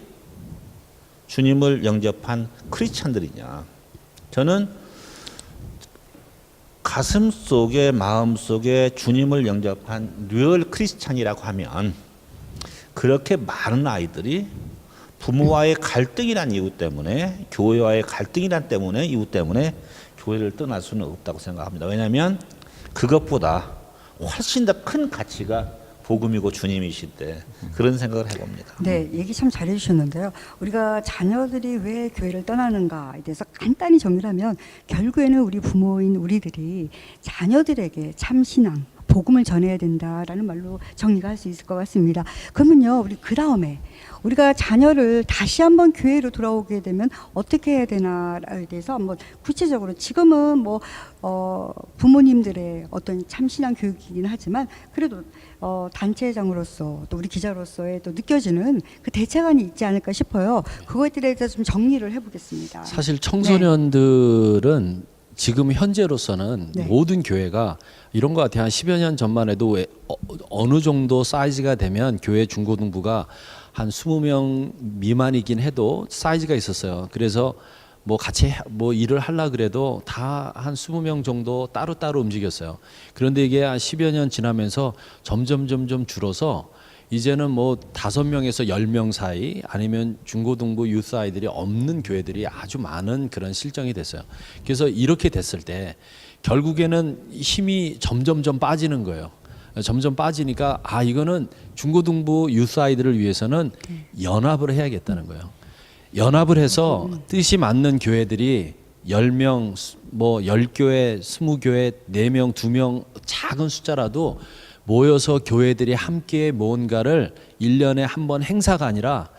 주님을 영접한 크리스찬들이냐. 저는 가슴 속에 마음 속에 주님을 영접한 리얼 크리스찬이라고 하면 그렇게 많은 아이들이 부모와의 갈등이란 이유 때문에 교회와의 갈등이란 이유 때문에 교회를 떠날 수는 없다고 생각합니다. 왜냐하면 그것보다 훨씬 더 큰 가치가 복음이고 주님이실 때 그런 생각을 해봅니다. 네, 얘기 참 잘해주셨는데요. 우리가 자녀들이 왜 교회를 떠나는가에 대해서 간단히 정리를 하면 결국에는 우리 부모인 우리들이 자녀들에게 참 신앙, 복음을 전해야 된다라는 말로 정리가 할 수 있을 것 같습니다. 그러면요, 우리 그 다음에 우리가 자녀를 다시 한번 교회로 돌아오게 되면 어떻게 해야 되나에 대해서 한번 구체적으로 지금은 뭐 부모님들의 어떤 참신한 교육이긴 하지만 그래도 단체장으로서 또 우리 기자로서의 또 느껴지는 그 대책안이 있지 않을까 싶어요. 그거에 대해서 좀 정리를 해보겠습니다. 사실 청소년들은 지금 현재로서는 네. 모든 교회가 이런 것 같아요. 한 10여 년 전만 해도 어느 정도 사이즈가 되면 교회 중고등부가 한 20명 미만이긴 해도 사이즈가 있었어요. 그래서 뭐 같이 뭐 일을 하려 그래도 다 한 20명 정도 따로따로 움직였어요. 그런데 이게 한 10여 년 지나면서 점점 줄어서 이제는 뭐 5명에서 10명 사이 아니면 중고등부 유스 아이들이 없는 교회들이 아주 많은 그런 실정이 됐어요. 그래서 이렇게 됐을 때 결국에는 힘이 점점 빠지는 거예요. 점점 빠지니까 이거는 중고등부 유스 아이들을 위해서는 연합을 해야겠다는 거예요. 연합을 해서 뜻이 맞는 교회들이 10명, 뭐 10교회, 20교회, 4명, 2명 작은 숫자라도 모여서 교회들이 함께 뭔가를 1년에 한 번 행사가 아니라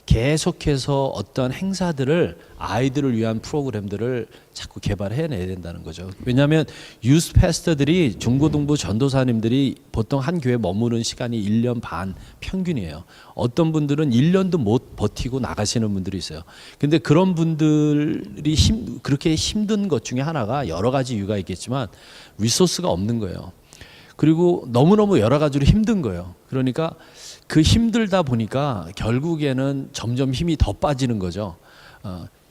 계속해서 어떤 행사들을 아이들을 위한 프로그램들을 자꾸 개발해내야 된다는 거죠. 왜냐하면 유스 패스터들이 중고등부 전도사님들이 보통 한 교회에 머무는 시간이 1년 반 평균이에요. 어떤 분들은 1년도 못 버티고 나가시는 분들이 있어요. 근데 그런 분들이 그렇게 힘든 것 중에 하나가 여러 가지 이유가 있겠지만 리소스가 없는 거예요. 그리고 너무너무 여러 가지로 힘든 거예요. 그러니까 그 힘들다 보니까 결국에는 점점 힘이 더 빠지는 거죠.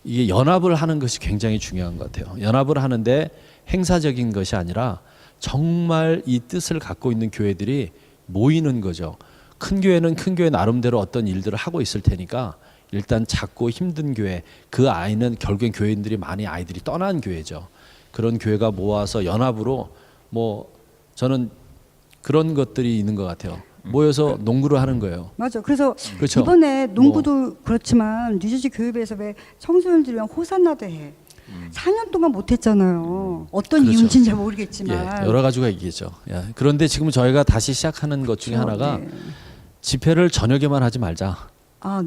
이게 연합을 하는 것이 굉장히 중요한 것 같아요. 연합을 하는데 행사적인 것이 아니라 정말 이 뜻을 갖고 있는 교회들이 모이는 거죠. 큰 교회는 큰 교회 나름대로 어떤 일들을 하고 있을 테니까 일단 작고 힘든 교회, 그 아이는 결국엔 교인들이 많이 아이들이 떠난 교회죠. 그런 교회가 모아서 연합으로 뭐 저는 그런 것들이 있는 것 같아요. 모여서 농구를 하는 거예요. 맞아. 그래서 그렇죠. 이번에 농구도 그렇지만 뉴저지 교회에서 왜 청소년들을 위한 호산나 대회 4년 동안 못했잖아요. 어떤 그렇죠. 이유인지는 잘 모르겠지만. 여러 가지가 있겠죠. 그런데 지금 저희가 다시 시작하는 것 중에 하나가 네. 집회를 저녁에만 하지 말자.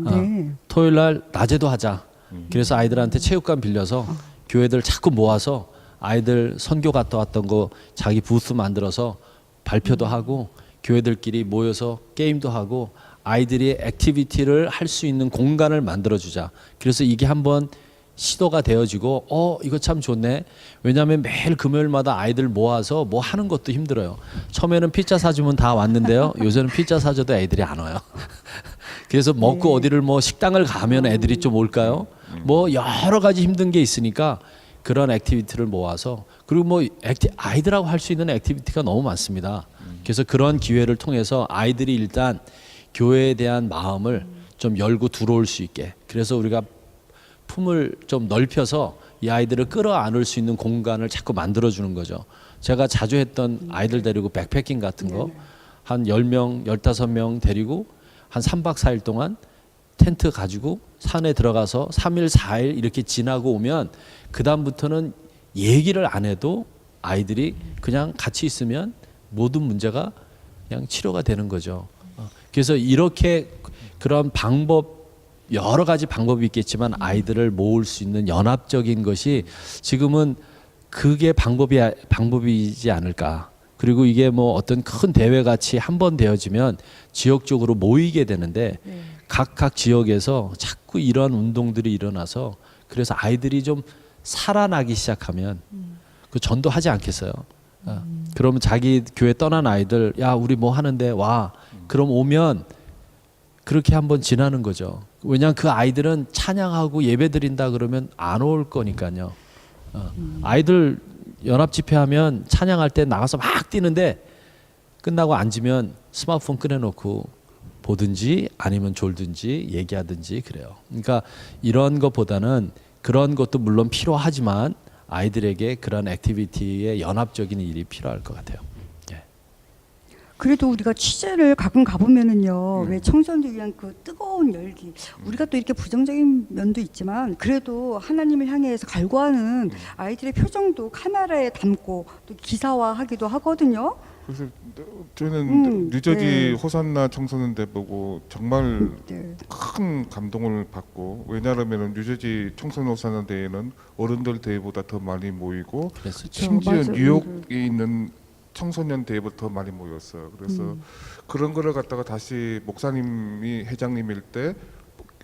네. 토요일 날 낮에도 하자. 그래서 아이들한테 체육관 빌려서 교회들 자꾸 모아서 아이들 선교 갔다 왔던 거 자기 부스 만들어서 발표도 하고 교회들끼리 모여서 게임도 하고 아이들이 액티비티를 할 수 있는 공간을 만들어주자. 그래서 이게 한번 시도가 되어지고 이거 참 좋네. 왜냐하면 매일 금요일마다 아이들 모아서 뭐 하는 것도 힘들어요. 처음에는 피자 사주면 다 왔는데요. 요새는 피자 사줘도 애들이 안 와요. 그래서 먹고 어디를 뭐 식당을 가면 애들이 좀 올까요? 뭐 여러 가지 힘든 게 있으니까 그런 액티비티를 모아서 그리고 뭐 아이들하고 할 수 있는 액티비티가 너무 많습니다. 그래서 그런 기회를 통해서 아이들이 일단 교회에 대한 마음을 좀 열고 들어올 수 있게 그래서 우리가 품을 좀 넓혀서 이 아이들을 끌어안을 수 있는 공간을 자꾸 만들어주는 거죠. 제가 자주 했던 아이들 데리고 백패킹 같은 거 한 10명, 15명 데리고 한 3박 4일 동안 텐트 가지고 산에 들어가서 3일, 4일 이렇게 지나고 오면 그 다음부터는 얘기를 안 해도 아이들이 그냥 같이 있으면 모든 문제가 그냥 치료가 되는 거죠. 그래서 이렇게 그런 방법 여러 가지 방법이 있겠지만 아이들을 모을 수 있는 연합적인 것이 지금은 그게 방법이지 않을까. 그리고 이게 뭐 어떤 큰 대회 같이 한번 되어지면 지역적으로 모이게 되는데 각각 지역에서 자꾸 이런 운동들이 일어나서 그래서 아이들이 좀 살아나기 시작하면 그 전도하지 않겠어요. 그러면 자기 교회 떠난 아이들 야 우리 뭐 하는데 와 그럼 오면 그렇게 한번 지나는 거죠. 왜냐하면 그 아이들은 찬양하고 예배 드린다 그러면 안 올 거니까요. 아이들 연합 집회하면 찬양할 때 나가서 막 뛰는데 끝나고 앉으면 스마트폰 꺼내놓고 보든지 아니면 졸든지 얘기하든지 그래요. 그러니까 이런 것보다는 그런 것도 물론 필요하지만 아이들에게 그런 액티비티의 연합적인 일이 필요할 것 같아요. 예. 그래도 우리가 취재를 가끔 가보면은요, 왜 청소년들 위한 그 뜨거운 열기, 우리가 또 이렇게 부정적인 면도 있지만, 그래도 하나님을 향해서 갈구하는 아이들의 표정도 카메라에 담고 또 기사화하기도 하거든요. 그래서 저는 뉴저지 네. 호산나 청소년대 보고 정말 네. 큰 감동을 받고 왜냐하면 뉴저지 청소년 호산나대회는 어른들 대회보다 더 많이 모이고 그랬었죠. 심지어 맞아요. 뉴욕에 있는 청소년 대회보다 더 많이 모였어요. 그래서 그런 거를 갖다가 다시 목사님이 회장님일 때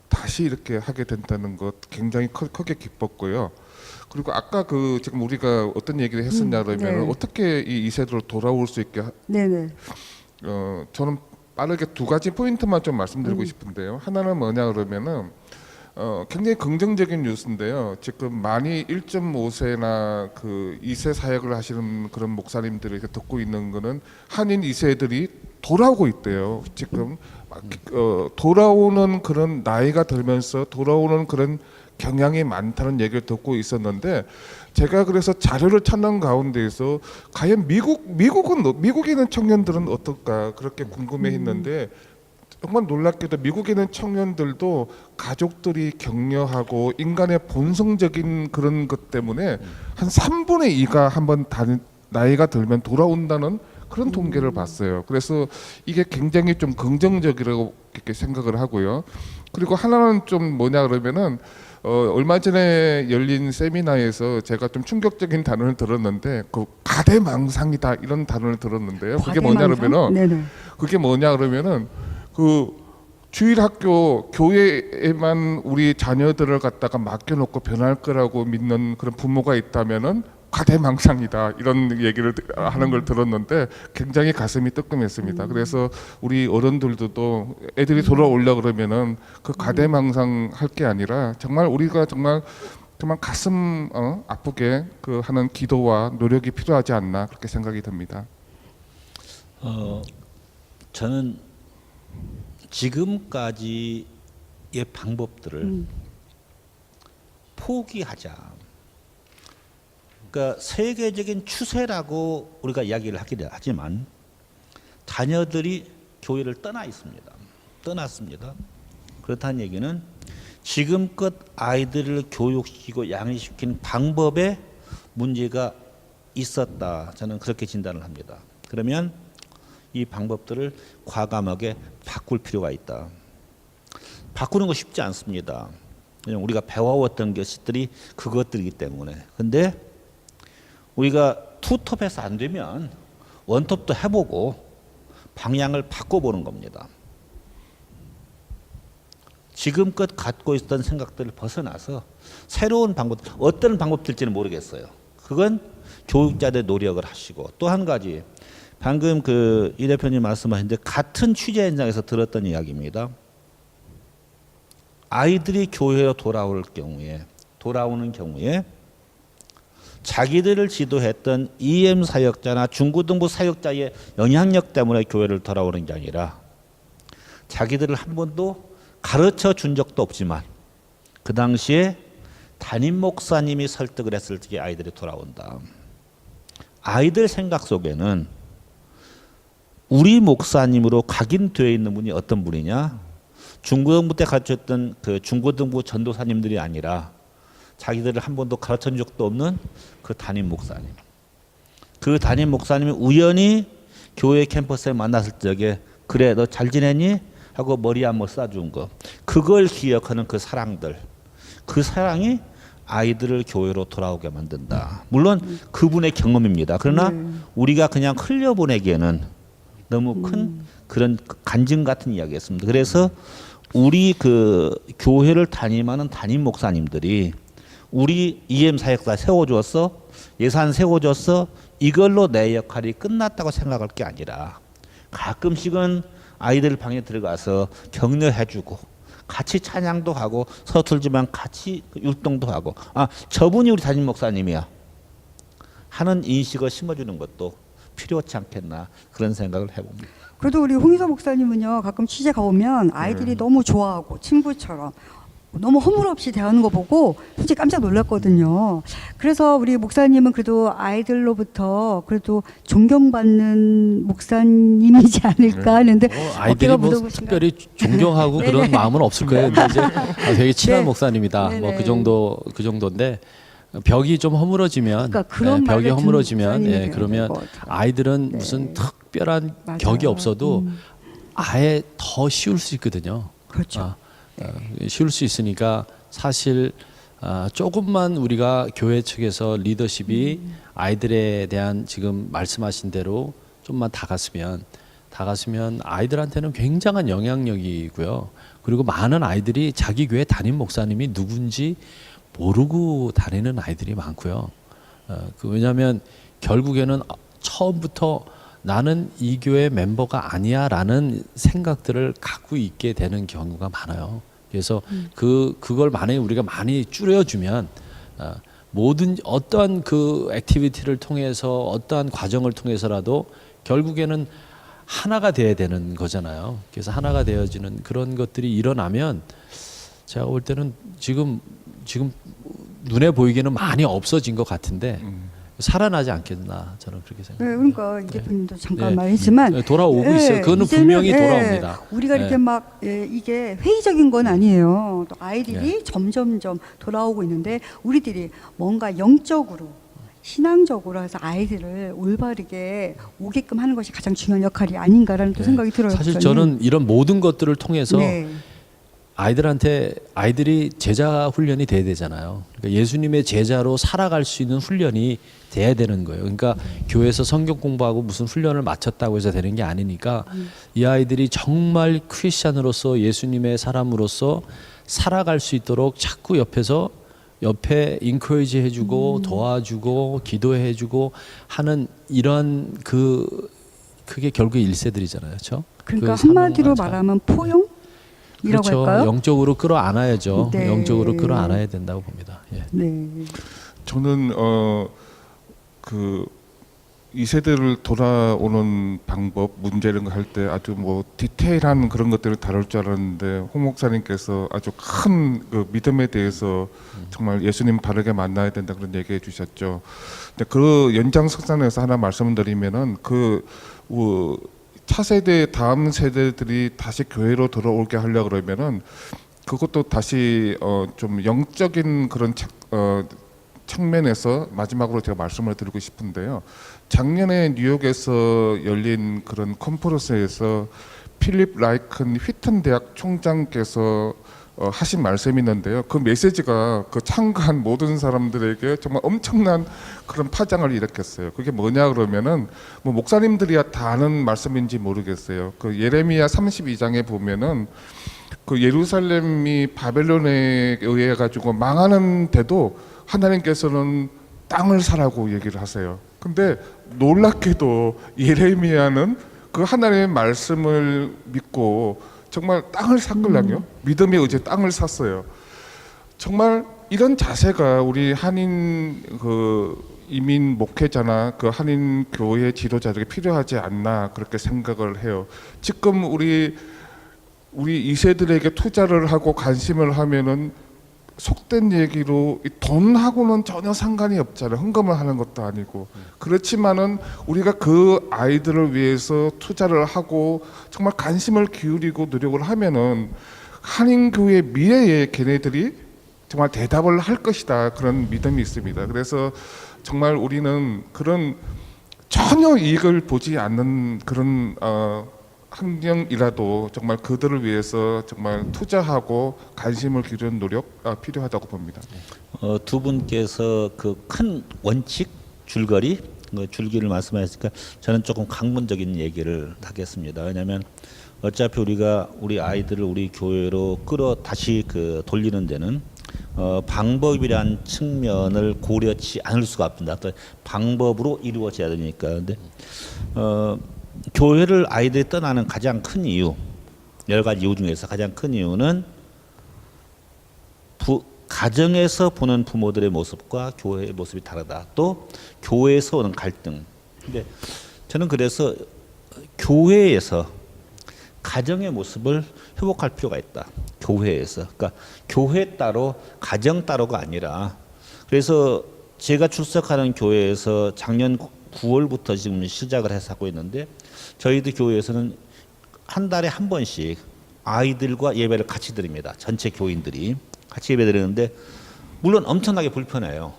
다시 이렇게 하게 된다는 것 굉장히 크게 기뻤고요. 그리고 아까 그 지금 우리가 어떤 얘기를 했었냐 그러면 네. 어떻게 이 세대로 돌아올 수 있게 네네. 저는 빠르게 두 가지 포인트만 좀 말씀드리고 싶은데요. 하나는 뭐냐 그러면은 굉장히 긍정적인 뉴스인데요. 지금 많이 1.5세나 그 2세 사역을 하시는 그런 목사님들이 이렇게 듣고 있는 거는 한인 2세들이 돌아오고 있대요. 지금 돌아오는 그런 나이가 들면서 돌아오는 그런 경향이 많다는 얘기를 듣고 있었는데 제가 그래서 자료를 찾는 가운데에서 과연 미국에 있는 청년들은 어떨까 그렇게 궁금해했는데 정말 놀랍게도 미국에 있는 청년들도 가족들이 격려하고 인간의 본성적인 그런 것 때문에 한 3분의 2가 한번 나이가 들면 돌아온다는 그런 통계를 봤어요. 그래서 이게 굉장히 좀 긍정적이라고 이렇게 생각을 하고요. 그리고 하나는 좀 뭐냐 그러면은 얼마 전에 열린 세미나에서 제가 좀 충격적인 단어를 들었는데 그 가대망상이다 이런 단어를 들었는데요. 그게 뭐냐 그러면은 네네. 그게 뭐냐 그러면은 그 주일학교 교회에만 우리 자녀들을 갖다가 맡겨놓고 변할 거라고 믿는 그런 부모가 있다면은 가대망상이다 이런 얘기를 하는 걸 들었는데 굉장히 가슴이 뜨끔했습니다. 그래서 우리 어른들도 애들이 돌아오려 그러면은 그 가대망상 할 게 아니라 정말 우리가 정말 가슴 아프게 그 하는 기도와 노력이 필요하지 않나 그렇게 생각이 듭니다. 저는 지금까지의 방법들을 포기하자. 그러니까 세계적인 추세라고 우리가 이야기를 하긴 하지만 자녀들이 교회를 떠났습니다. 그렇다는 얘기는 지금껏 아이들을 교육시키고 양육시키는 방법에 문제가 있었다. 저는 그렇게 진단을 합니다. 그러면 이 방법들을 과감하게 바꿀 필요가 있다. 바꾸는 거 쉽지 않습니다. 왜냐하면 우리가 배워왔던 것들이 그것들이기 때문에. 근데 우리가 투톱에서 안 되면 원톱도 해보고 방향을 바꿔보는 겁니다. 지금껏 갖고 있었던 생각들을 벗어나서 새로운 방법, 어떤 방법들지는 모르겠어요. 그건 교육자들 노력을 하시고, 또 한 가지 방금 그 이 대표님 말씀하신데 같은 취재 현장에서 들었던 이야기입니다. 아이들이 교회로 돌아오는 경우에 자기들을 지도했던 EM 사역자나 중고등부 사역자의 영향력 때문에 교회를 돌아오는 게 아니라 자기들을 한 번도 가르쳐 준 적도 없지만 그 당시에 담임 목사님이 설득을 했을 때 아이들이 돌아온다. 아이들 생각 속에는 우리 목사님으로 각인되어 있는 분이 어떤 분이냐? 중고등부 때 가르쳤던 그 중고등부 전도사님들이 아니라 자기들을 한 번도 가르쳐 준 적도 없는 그 담임 목사님. 그 담임 목사님이 우연히 교회 캠퍼스에 만났을 적에 그래 너 잘 지내니? 하고 머리 한번 쏴준 거. 그걸 기억하는 그 사랑들. 그 사랑이 아이들을 교회로 돌아오게 만든다. 물론 그분의 경험입니다. 그러나 우리가 그냥 흘려보내기에는 너무 큰 그런 간증 같은 이야기였습니다. 그래서 우리 그 교회를 담임하는 담임 목사님들이 우리 EM 사역사 세워줬어, 예산 세워줬어, 이걸로 내 역할이 끝났다고 생각할 게 아니라 가끔씩은 아이들 방에 들어가서 격려해주고 같이 찬양도 하고 서툴지만 같이 율동도 하고 저분이 우리 담임 목사님이야 하는 인식을 심어주는 것도 필요하지 않겠나 그런 생각을 해봅니다. 그래도 우리 홍희서 목사님은요 가끔 취재 가보면 아이들이 너무 좋아하고 친구처럼 너무 허물없이 대하는 거 보고 솔직히 깜짝 놀랐거든요. 그래서 우리 목사님은 그래도 아이들로부터 그래도 존경받는 목사님이지 않을까 하는데 아이들이 어깨가 뭐 무더우신가요? 특별히 존경하고 그런 마음은 없을 거예요. 근데 이제 되게 친한 네. 목사님이다. 뭐 네네. 그 정도인데 벽이 좀 허물어지면 그러니까 그런 말 벽이 같은 허물어지면 목사님이 그러면 되고 다. 아이들은 네. 무슨 특별한 맞아요. 격이 없어도 아예 더 쉬울 수 있거든요. 그렇죠. 쉬울 수 있으니까 사실 조금만 우리가 교회 측에서 리더십이 아이들에 대한 지금 말씀하신 대로 좀만 다갔으면 아이들한테는 굉장한 영향력이고요. 그리고 많은 아이들이 자기 교회 담임 목사님이 누군지 모르고 다니는 아이들이 많고요. 왜냐하면 결국에는 처음부터 나는 이 교회 멤버가 아니야라는 생각들을 갖고 있게 되는 경우가 많아요. 그래서 그걸 만약에 우리가 많이 줄여주면 모든 어떠한 그 액티비티를 통해서 어떠한 과정을 통해서라도 결국에는 하나가 돼야 되는 거잖아요. 그래서 하나가 되어지는 그런 것들이 일어나면 제가 볼 때는 지금 눈에 보이기는 많이 없어진 것 같은데 살아나지 않겠나 저는 그렇게 생각합니다. 네, 그러니까 이 대표님도 잠깐 네. 말했지만 돌아오고 있어요. 그거는 이제는, 분명히 돌아옵니다. 우리가 이렇게 네. 막 이게 회의적인 건 아니에요. 또 아이들이 점점점 돌아오고 있는데 우리들이 뭔가 영적으로 신앙적으로 해서 아이들을 올바르게 오게끔 하는 것이 가장 중요한 역할이 아닌가라는 또 생각이 들어요. 사실 목사님. 저는 이런 모든 것들을 통해서 네. 아이들이 제자 훈련이 돼야 되잖아요. 그러니까 예수님의 제자로 살아갈 수 있는 훈련이 돼야 되는 거예요. 그러니까 교회에서 성경 공부하고 무슨 훈련을 마쳤다고 해서 되는 게 아니니까 이 아이들이 정말 크리스찬으로서 예수님의 사람으로서 살아갈 수 있도록 자꾸 옆에 인커리지 해주고 도와주고 기도해주고 하는 이런 그게 결국 1세들이잖아요. 그렇죠? 그러니까 그 한마디로 사명과 말하면 포용? 이라고 그렇죠. 할까요? 영적으로 끌어안아야죠. 네. 영적으로 끌어안아야 된다고 봅니다. 예. 네. 저는 그 2세대를 돌아오는 방법, 문제 이런 거 할 때 아주 뭐 디테일한 그런 것들을 다룰 줄 알았는데 홍 목사님께서 아주 큰 그 믿음에 대해서 정말 예수님 바르게 만나야 된다 그런 얘기해 주셨죠. 근데 그 연장선상에서 하나 말씀드리면은 차세대 다음 세대들이 다시 교회로 들어오게 하려 그러면은 그것도 다시 좀 영적인 그런 측면에서 마지막으로 제가 말씀을 드리고 싶은데요. 작년에 뉴욕에서 열린 그런 컨퍼런스에서 필립 라이큰 휘튼 대학 총장께서 하신 말씀이 있는데요. 그 메시지가 그 참가한 모든 사람들에게 정말 엄청난 그런 파장을 일으켰어요. 그게 뭐냐 그러면은 뭐 목사님들이야 다 아는 말씀인지 모르겠어요. 그 예레미야 32장에 보면은 그 예루살렘이 바벨론에 의해 가지고 망하는데도 하나님께서는 땅을 사라고 얘기를 하세요. 근데 놀랍게도 예레미야는 그 하나님의 말씀을 믿고 정말 땅을 샀걸랑요. 믿음의 의지에 땅을 샀어요. 정말 이런 자세가 우리 한인 그 이민 목회자나 그 한인 교회 지도자들에게 필요하지 않나 그렇게 생각을 해요. 지금 우리 2세들에게 투자를 하고 관심을 하면은 속된 얘기로 이 돈하고는 전혀 상관이 없잖아요. 헌금을 하는 것도 아니고. 그렇지만은 우리가 그 아이들을 위해서 투자를 하고 정말 관심을 기울이고 노력을 하면은 한인교회 미래에 걔네들이 정말 대답을 할 것이다, 그런 믿음이 있습니다. 그래서 정말 우리는 그런 전혀 이익을 보지 않는 그런 환경이라도 정말 그들을 위해서 정말 투자하고 관심을 기울이는 노력 필요하다고 봅니다. 두 분께서 그 큰 원칙 줄거리 줄기를 말씀하셨으니까 저는 조금 강문적인 얘기를 하겠습니다. 왜냐하면 어차피 우리가 우리 아이들을 우리 교회로 다시 돌리는 데는 방법이란 측면을 고려치 않을 수가 없습니다. 어떤 방법으로 이루어져야 되니까. 근데 교회를 아이들이 떠나는 가장 큰 이유, 여러 가지 이유 중에서 가장 큰 이유는 가정에서 보는 부모들의 모습과 교회의 모습이 다르다. 또 교회에서 오는 갈등. 근데 저는 그래서 교회에서 가정의 모습을 회복할 필요가 있다. 교회에서. 그러니까 교회 따로 가정 따로가 아니라, 그래서 제가 출석하는 교회에서 작년 9월부터 지금 시작을 해서 하고 있는데, 저희들 교회에서는 한 달에 한 번씩 아이들과 예배를 같이 드립니다. 전체 교인들이 같이 예배 드리는데 물론 엄청나게 불편해요.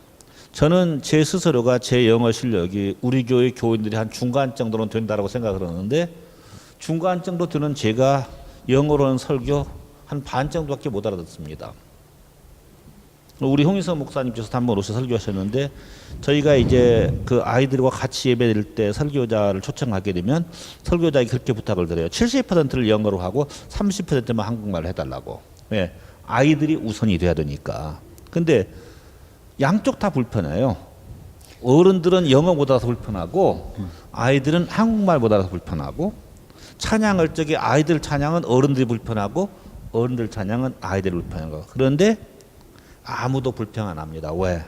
저는 제 스스로가 제 영어 실력이 우리 교회 교인들이 한 중간 정도는 된다라고 생각을 하는데, 중간 정도 되는 제가 영어로는 설교 한 반 정도밖에 못 알아듣습니다. 우리 홍인석 목사님께서 한 번 오셔서 설교하셨는데, 저희가 이제 그 아이들과 같이 예배드릴 때 설교자를 초청하게 되면 설교자에게 그렇게 부탁을 드려요. 70%를 영어로 하고 30%만 한국말로 해달라고. 왜? 아이들이 우선이 돼야 되니까. 근데 양쪽 다 불편해요. 어른들은 영어 못 알아서 불편하고 아이들은 한국말 못 알아서 불편하고, 찬양할 적에 아이들 찬양은 어른들이 불편하고 어른들 찬양은 아이들이 불편하고. 그런데 아무도 불평 안 합니다. 왜?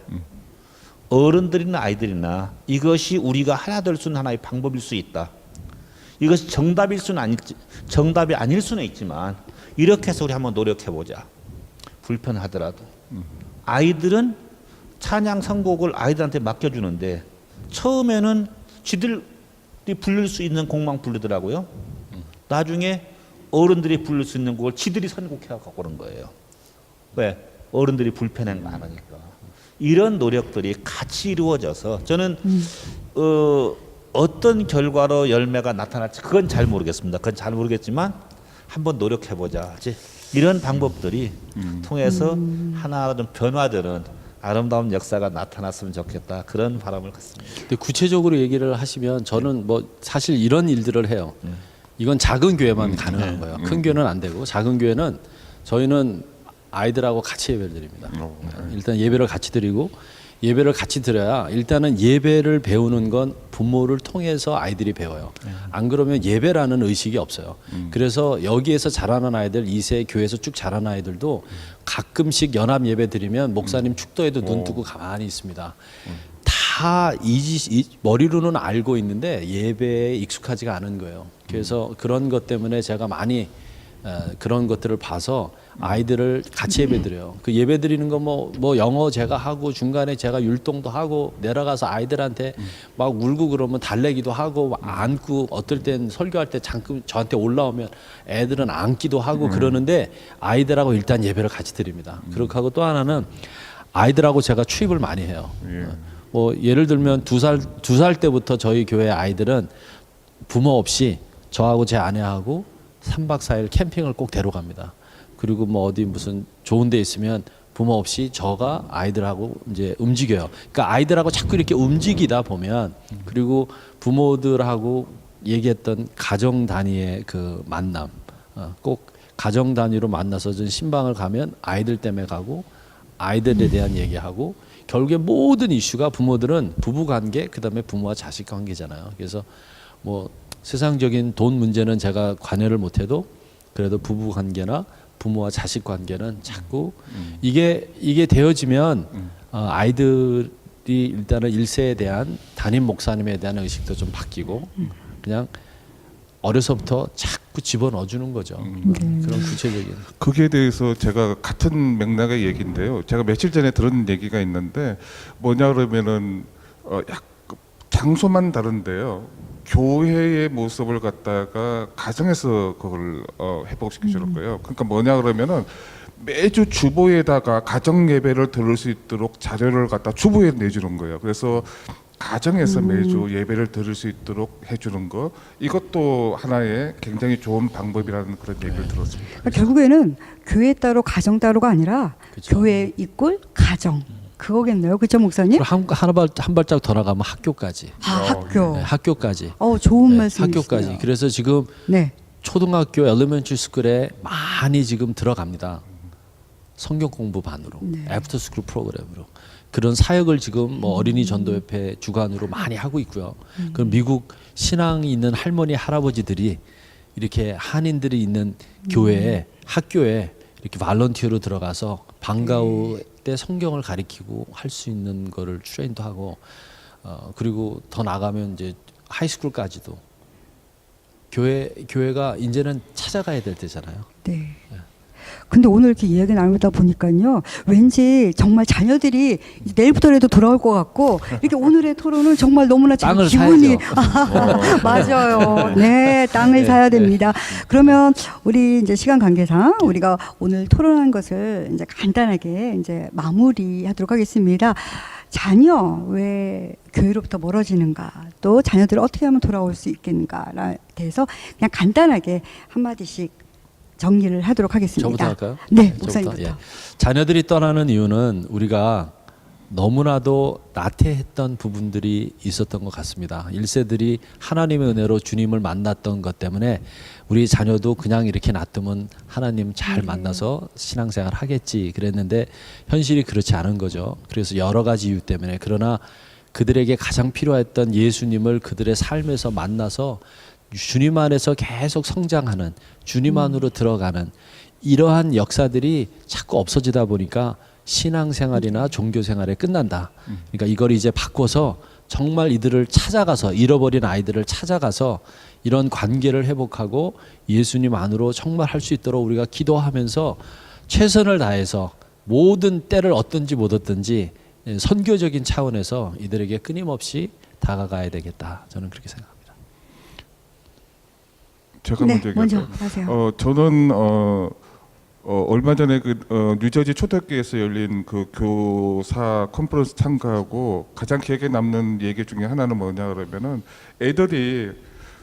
어른들이나 아이들이나 이것이 우리가 하나 될 수는 하나의 방법일 수 있다. 이것이 정답이 아닐 수는 있지만 이렇게 해서 우리 한번 노력해 보자. 불편하더라도. 아이들은 찬양 선곡을 아이들한테 맡겨주는데 처음에는 지들이 부를 수 있는 곡만 부르더라고요. 나중에 어른들이 부를 수 있는 곡을 지들이 선곡해 갖고 오는 거예요. 왜? 어른들이 불편한 거 안 하니까. 이런 노력들이 같이 이루어져서 저는 어떤 결과로 열매가 나타날지 그건 잘 모르겠습니다. 그건 잘 모르겠지만 한번 노력해 보자. 이런 방법들이 통해서 하나 좀 변화되는 아름다운 역사가 나타났으면 좋겠다. 그런 바람을 갖습니다. 근데 구체적으로 얘기를 하시면 저는 뭐 사실 이런 일들을 해요. 이건 작은 교회만 가능한 거예요. 큰 교회는 안 되고, 작은 교회는 저희는 아이들하고 같이 예배를 드립니다. 일단 예배를 같이 드리고, 예배를 같이 드려야 일단은 예배를 배우는 건 부모를 통해서 아이들이 배워요. 안 그러면 예배라는 의식이 없어요. 그래서 여기에서 자라는 아이들, 2세 교회에서 쭉 자란 아이들도 가끔씩 연합 예배 드리면 목사님 축도에도 눈 뜨고 가만히 있습니다. 다 머리로는 알고 있는데 예배에 익숙하지가 않은 거예요. 그래서 그런 것 때문에 제가 많이 그런 것들을 봐서 아이들을 같이 예배드려요. 그 예배드리는 거 뭐 영어 제가 하고 중간에 제가 율동도 하고 내려가서 아이들한테 막 울고 그러면 달래기도 하고 안고, 어떨 땐 설교할 때 잠깐 저한테 올라오면 애들은 안기도 하고 그러는데 아이들하고 일단 예배를 같이 드립니다. 그렇게 하고 또 하나는 아이들하고 제가 추입을 많이 해요. 뭐 예를 들면 두 살 때부터 저희 교회 아이들은 부모 없이 저하고 제 아내하고 3박 4일 캠핑을 꼭 데려갑니다. 그리고 뭐 어디 무슨 좋은 데 있으면 부모 없이 저가 아이들하고 이제 움직여요. 그러니까 아이들하고 자꾸 이렇게 움직이다 보면, 그리고 부모들하고 얘기했던 가정 단위의 그 만남, 꼭 가정 단위로 만나서 좀 신방을 가면 아이들 때문에 가고 아이들에 대한 얘기하고 결국에 모든 이슈가 부모들은 부부 관계 그다음에 부모와 자식 관계잖아요. 그래서 뭐 세상적인 돈 문제는 제가 관여를 못해도 그래도 부부 관계나 부모와 자식 관계는 자꾸 이게 되어지면 아이들이 일단은 일세에 대한 담임 목사님에 대한 의식도 좀 바뀌고 그냥 어려서부터 자꾸 집어넣어 주는 거죠. 그런 구체적인. 거기에 대해서 제가 같은 맥락의 얘기인데요. 제가 며칠 전에 들은 얘기가 있는데 뭐냐 그러면은 장소만 다른데요. 교회의 모습을 갖다가 가정에서 그걸 회복시켜 주는 거예요. 그러니까 뭐냐 그러면은 매주 주보에다가 가정 예배를 들을 수 있도록 자료를 갖다 주보에 내주는 거예요. 그래서 가정에서 매주 예배를 들을 수 있도록 해주는 거 이것도 하나의 굉장히 좋은 방법이라는 그런 얘기를 들었습니다. 그러니까 결국에는 교회 따로 가정 따로가 아니라 그쵸. 교회 이꼴 가정 그거겠네요. 그렇죠, 목사님? 한 발짝 더 나가면 학교까지. 학교. 네, 학교까지. 좋은 네, 말씀이시네요. 학교까지. 그래서 지금 네. 초등학교 엘리멘터리 스쿨에 많이 지금 들어갑니다. 성경 공부 반으로, 애프터 스쿨 프로그램으로. 그런 사역을 지금 뭐 어린이 전도협회 주관으로 많이 하고 있고요. 그럼 미국 신앙이 있는 할머니 할아버지들이 이렇게 한인들이 있는 교회에 학교에 이렇게 발런티어로 들어가서 방과후 때 성경을 가리키고 할 수 있는 거를 트레인도 하고 그리고 더 나가면 이제 하이스쿨까지도 교회가 이제는 찾아가야 될 때잖아요. 네. 근데 오늘 이렇게 이야기 나누다 보니까요, 왠지 정말 자녀들이 이제 내일부터라도 돌아올 것 같고, 이렇게 오늘의 토론은 정말 너무나 지금 땅을 기분이 사야죠. 맞아요. 네, 땅을 사야 됩니다. 그러면 우리 이제 시간 관계상 우리가 오늘 토론한 것을 이제 간단하게 이제 마무리하도록 하겠습니다. 자녀 왜 교회로부터 멀어지는가, 또 자녀들을 어떻게 하면 돌아올 수 있겠는가에 대해서 그냥 간단하게 한마디씩 정리를 하도록 하겠습니다. 저부터 할까요? 네, 저부터? 목사님부터. 예. 자녀들이 떠나는 이유는 우리가 너무나도 나태했던 부분들이 있었던 것 같습니다. 1세들이 하나님의 은혜로 주님을 만났던 것 때문에 우리 자녀도 그냥 이렇게 놔두면 하나님 잘 만나서 신앙생활 하겠지 그랬는데 현실이 그렇지 않은 거죠. 그래서 여러 가지 이유 때문에 그러나 그들에게 가장 필요했던 예수님을 그들의 삶에서 만나서 주님 안에서 계속 성장하는 주님 안으로 들어가는 이러한 역사들이 자꾸 없어지다 보니까 신앙생활이나 종교생활에 끝난다. 그러니까 이걸 이제 바꿔서 정말 이들을 찾아가서 잃어버린 아이들을 찾아가서 이런 관계를 회복하고 예수님 안으로 정말 할 수 있도록 우리가 기도하면서 최선을 다해서 모든 때를 얻든지 못 얻든지 선교적인 차원에서 이들에게 끊임없이 다가가야 되겠다. 저는 그렇게 생각합니다. 제가 네, 먼저 먼저 얘기할까요? 하세요. 저는 얼마 전에 뉴저지 초등학교에서 열린 그 교사 컨퍼런스 참가하고 가장 기억에 남는 얘기 중에 하나는 뭐냐 그러면은 애들이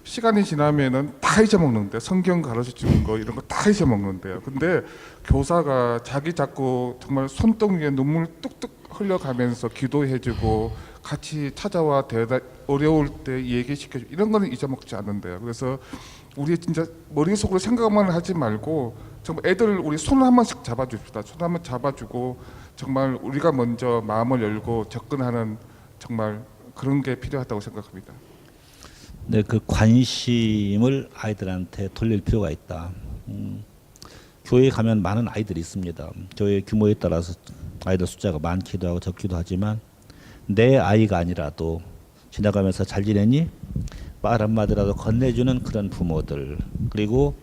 시간이 지나면은 다 잊어먹는데 성경 가르쳐 주는 거 이런 거 다 잊어먹는데요. 근데 교사가 자기 자꾸 정말 손등에 눈물 뚝뚝 흘려가면서 기도해주고 같이 찾아와 어려울 때 얘기시켜주고 이런 거는 잊어먹지 않는데요. 그래서 우리 진짜 머릿속으로 생각만 하지 말고 정말 애들 우리 손을 한 번씩 잡아줍시다. 손 한번 잡아주고 정말 우리가 먼저 마음을 열고 접근하는 정말 그런 게 필요하다고 생각합니다. 네, 그 관심을 아이들한테 돌릴 필요가 있다. 교회에 가면 많은 아이들이 있습니다. 교회 규모에 따라서 아이들 숫자가 많기도 하고 적기도 하지만 내 아이가 아니라도 지나가면서 잘 지내니? 말 한마디라도 건네주는 그런 부모들, 그리고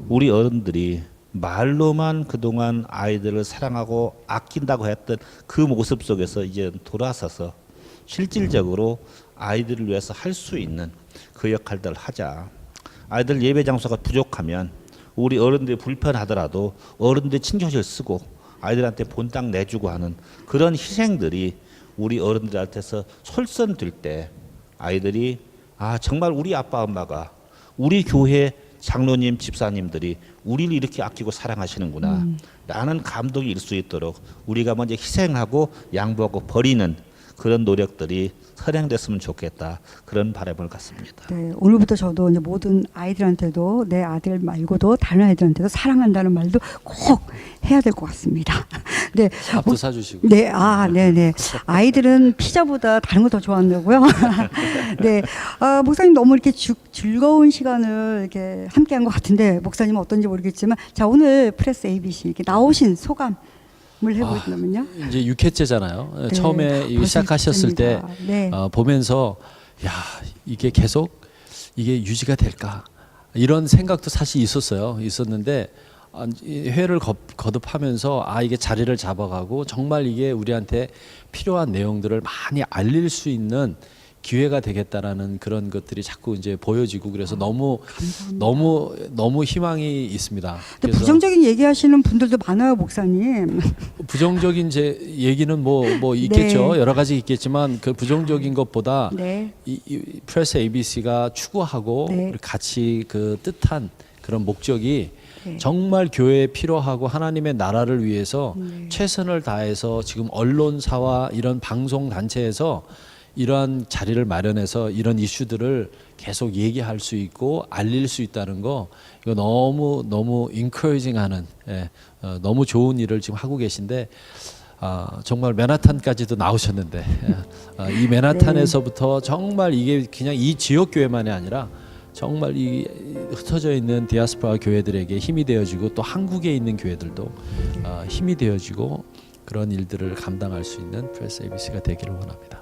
우리 어른들이 말로만 그동안 아이들을 사랑하고 아낀다고 했던 그 모습 속에서 이제 돌아서서 실질적으로 아이들을 위해서 할 수 있는 그 역할들을 하자. 아이들 예배 장소가 부족하면 우리 어른들이 불편하더라도 어른들이 친교실 쓰고 아이들한테 본당 내주고 하는 그런 희생들이 우리 어른들한테서 솔선될 때 아이들이 정말 우리 아빠 엄마가 우리 교회 장로님 집사님들이 우리를 이렇게 아끼고 사랑하시는구나 라는 감동이 일 수 있도록 우리가 먼저 희생하고 양보하고 버리는 그런 노력들이 선행됐으면 좋겠다 그런 바람을 갖습니다. 네, 오늘부터 저도 이제 모든 아이들한테도 내 아들 말고도 다른 아이들한테도 사랑한다는 말도 꼭 해야 될 것 같습니다. 네, 밥도 사주시고. 네, 네네. 아이들은 피자보다 다른 거 더 좋아한다고요? 네, 목사님 너무 이렇게 즐거운 시간을 이렇게 함께한 것 같은데 목사님은 어떤지 모르겠지만, 자 오늘 프레스 ABC 이렇게 나오신 소감을 해보시면요. 이제 6회째잖아요. 네, 처음에 이거 벌써 시작하셨을 때 6회째입니다. 네. 보면서 야 이게 계속 이게 유지가 될까 이런 생각도 사실 있었는데 이 회를 거듭하면서 이게 자리를 잡아가고 정말 이게 우리한테 필요한 내용들을 많이 알릴 수 있는 기회가 되겠다라는 그런 것들이 자꾸 이제 보여지고 그래서 너무 희망이 있습니다. 근데 부정적인 얘기하시는 분들도 많아요, 목사님. 부정적인 제 얘기는 뭐 있겠죠. 네. 여러 가지 있겠지만 그 부정적인 것보다 네. 이 프레스 ABC가 추구하고 네. 같이 그 뜻한 그런 목적이 네. 정말 교회에 필요하고 하나님의 나라를 위해서 최선을 다해서 지금 언론사와 이런 방송 단체에서 이러한 자리를 마련해서 이런 이슈들을 계속 얘기할 수 있고 알릴 수 있다는 거, 이거 너무 encouraging하는 너무 좋은 일을 지금 하고 계신데 정말 맨하탄까지도 나오셨는데 이 맨하탄에서부터 정말 이게 그냥 이 지역 교회만이 아니라 정말 이 흩어져 있는 디아스포라 교회들에게 힘이 되어지고 또 한국에 있는 교회들도 힘이 되어지고 그런 일들을 감당할 수 있는 프레스 ABC가 되기를 원합니다.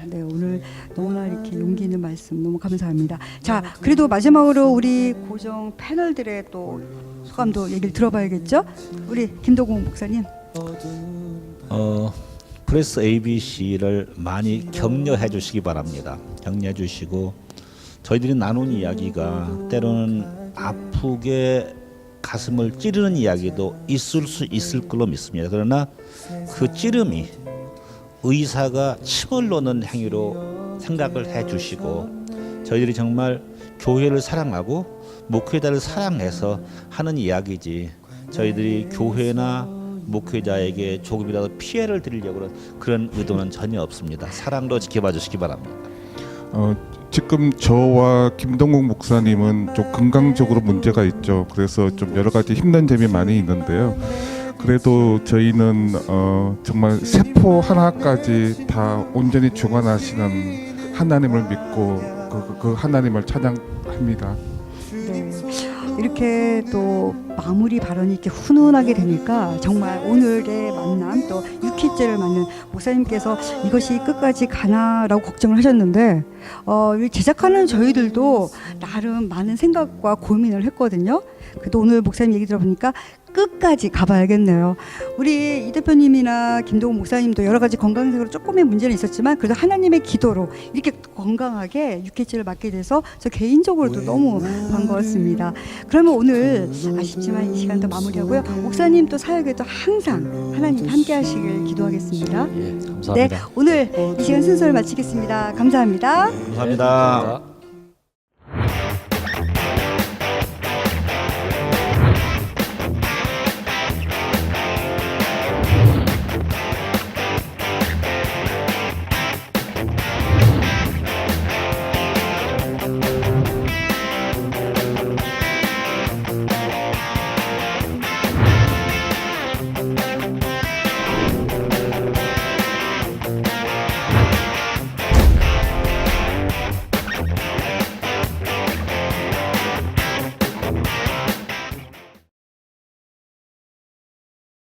네, 오늘 너무나 이렇게 용기 있는 말씀 너무 감사합니다. 자, 그래도 마지막으로 우리 고정 패널들의 또 소감도 얘기를 들어봐야겠죠? 우리 김도공 목사님. 프레스 ABC를 많이 격려해 주시기 바랍니다. 격려해 주시고 저희들이 나눈 이야기가 때로는 아프게 가슴을 찌르는 이야기도 있을 수 있을 걸로 믿습니다. 그러나 그 찌름이 의사가 침을 놓는 행위로 생각을 해주시고 저희들이 정말 교회를 사랑하고 목회자를 사랑해서 하는 이야기지 저희들이 교회나 목회자에게 조금이라도 피해를 드리려고 그런 의도는 전혀 없습니다. 사랑으로 지켜봐 주시기 바랍니다. 지금 저와 김동국 목사님은 좀 건강적으로 문제가 있죠. 그래서 좀 여러 가지 힘든 점이 많이 있는데요. 그래도 저희는 정말 세포 하나까지 다 온전히 주관하시는 하나님을 믿고 그 하나님을 찬양합니다. 네. 이렇게 또 마무리 발언이 이렇게 훈훈하게 되니까 정말 오늘의 만남 또 6회째를 맞는 목사님께서 이것이 끝까지 가나라고 걱정을 하셨는데 제작하는 저희들도 나름 많은 생각과 고민을 했거든요. 그래도 오늘 목사님 얘기 들어보니까 끝까지 가봐야겠네요. 우리 이 대표님이나 김동훈 목사님도 여러 가지 건강적으로 조금의 문제는 있었지만 그래도 하나님의 기도로 이렇게 건강하게 6회째를 맡게 돼서 저 개인적으로도 너무 반가웠습니다. 그러면 오늘 아쉽지만 이 시간도 마무리하고요. 목사님 또 사역에도 항상 하나님 함께 하시길 기도하겠습니다. 감사합니다. 네, 오늘 이 시간 순서를 마치겠습니다. 감사합니다. 감사합니다.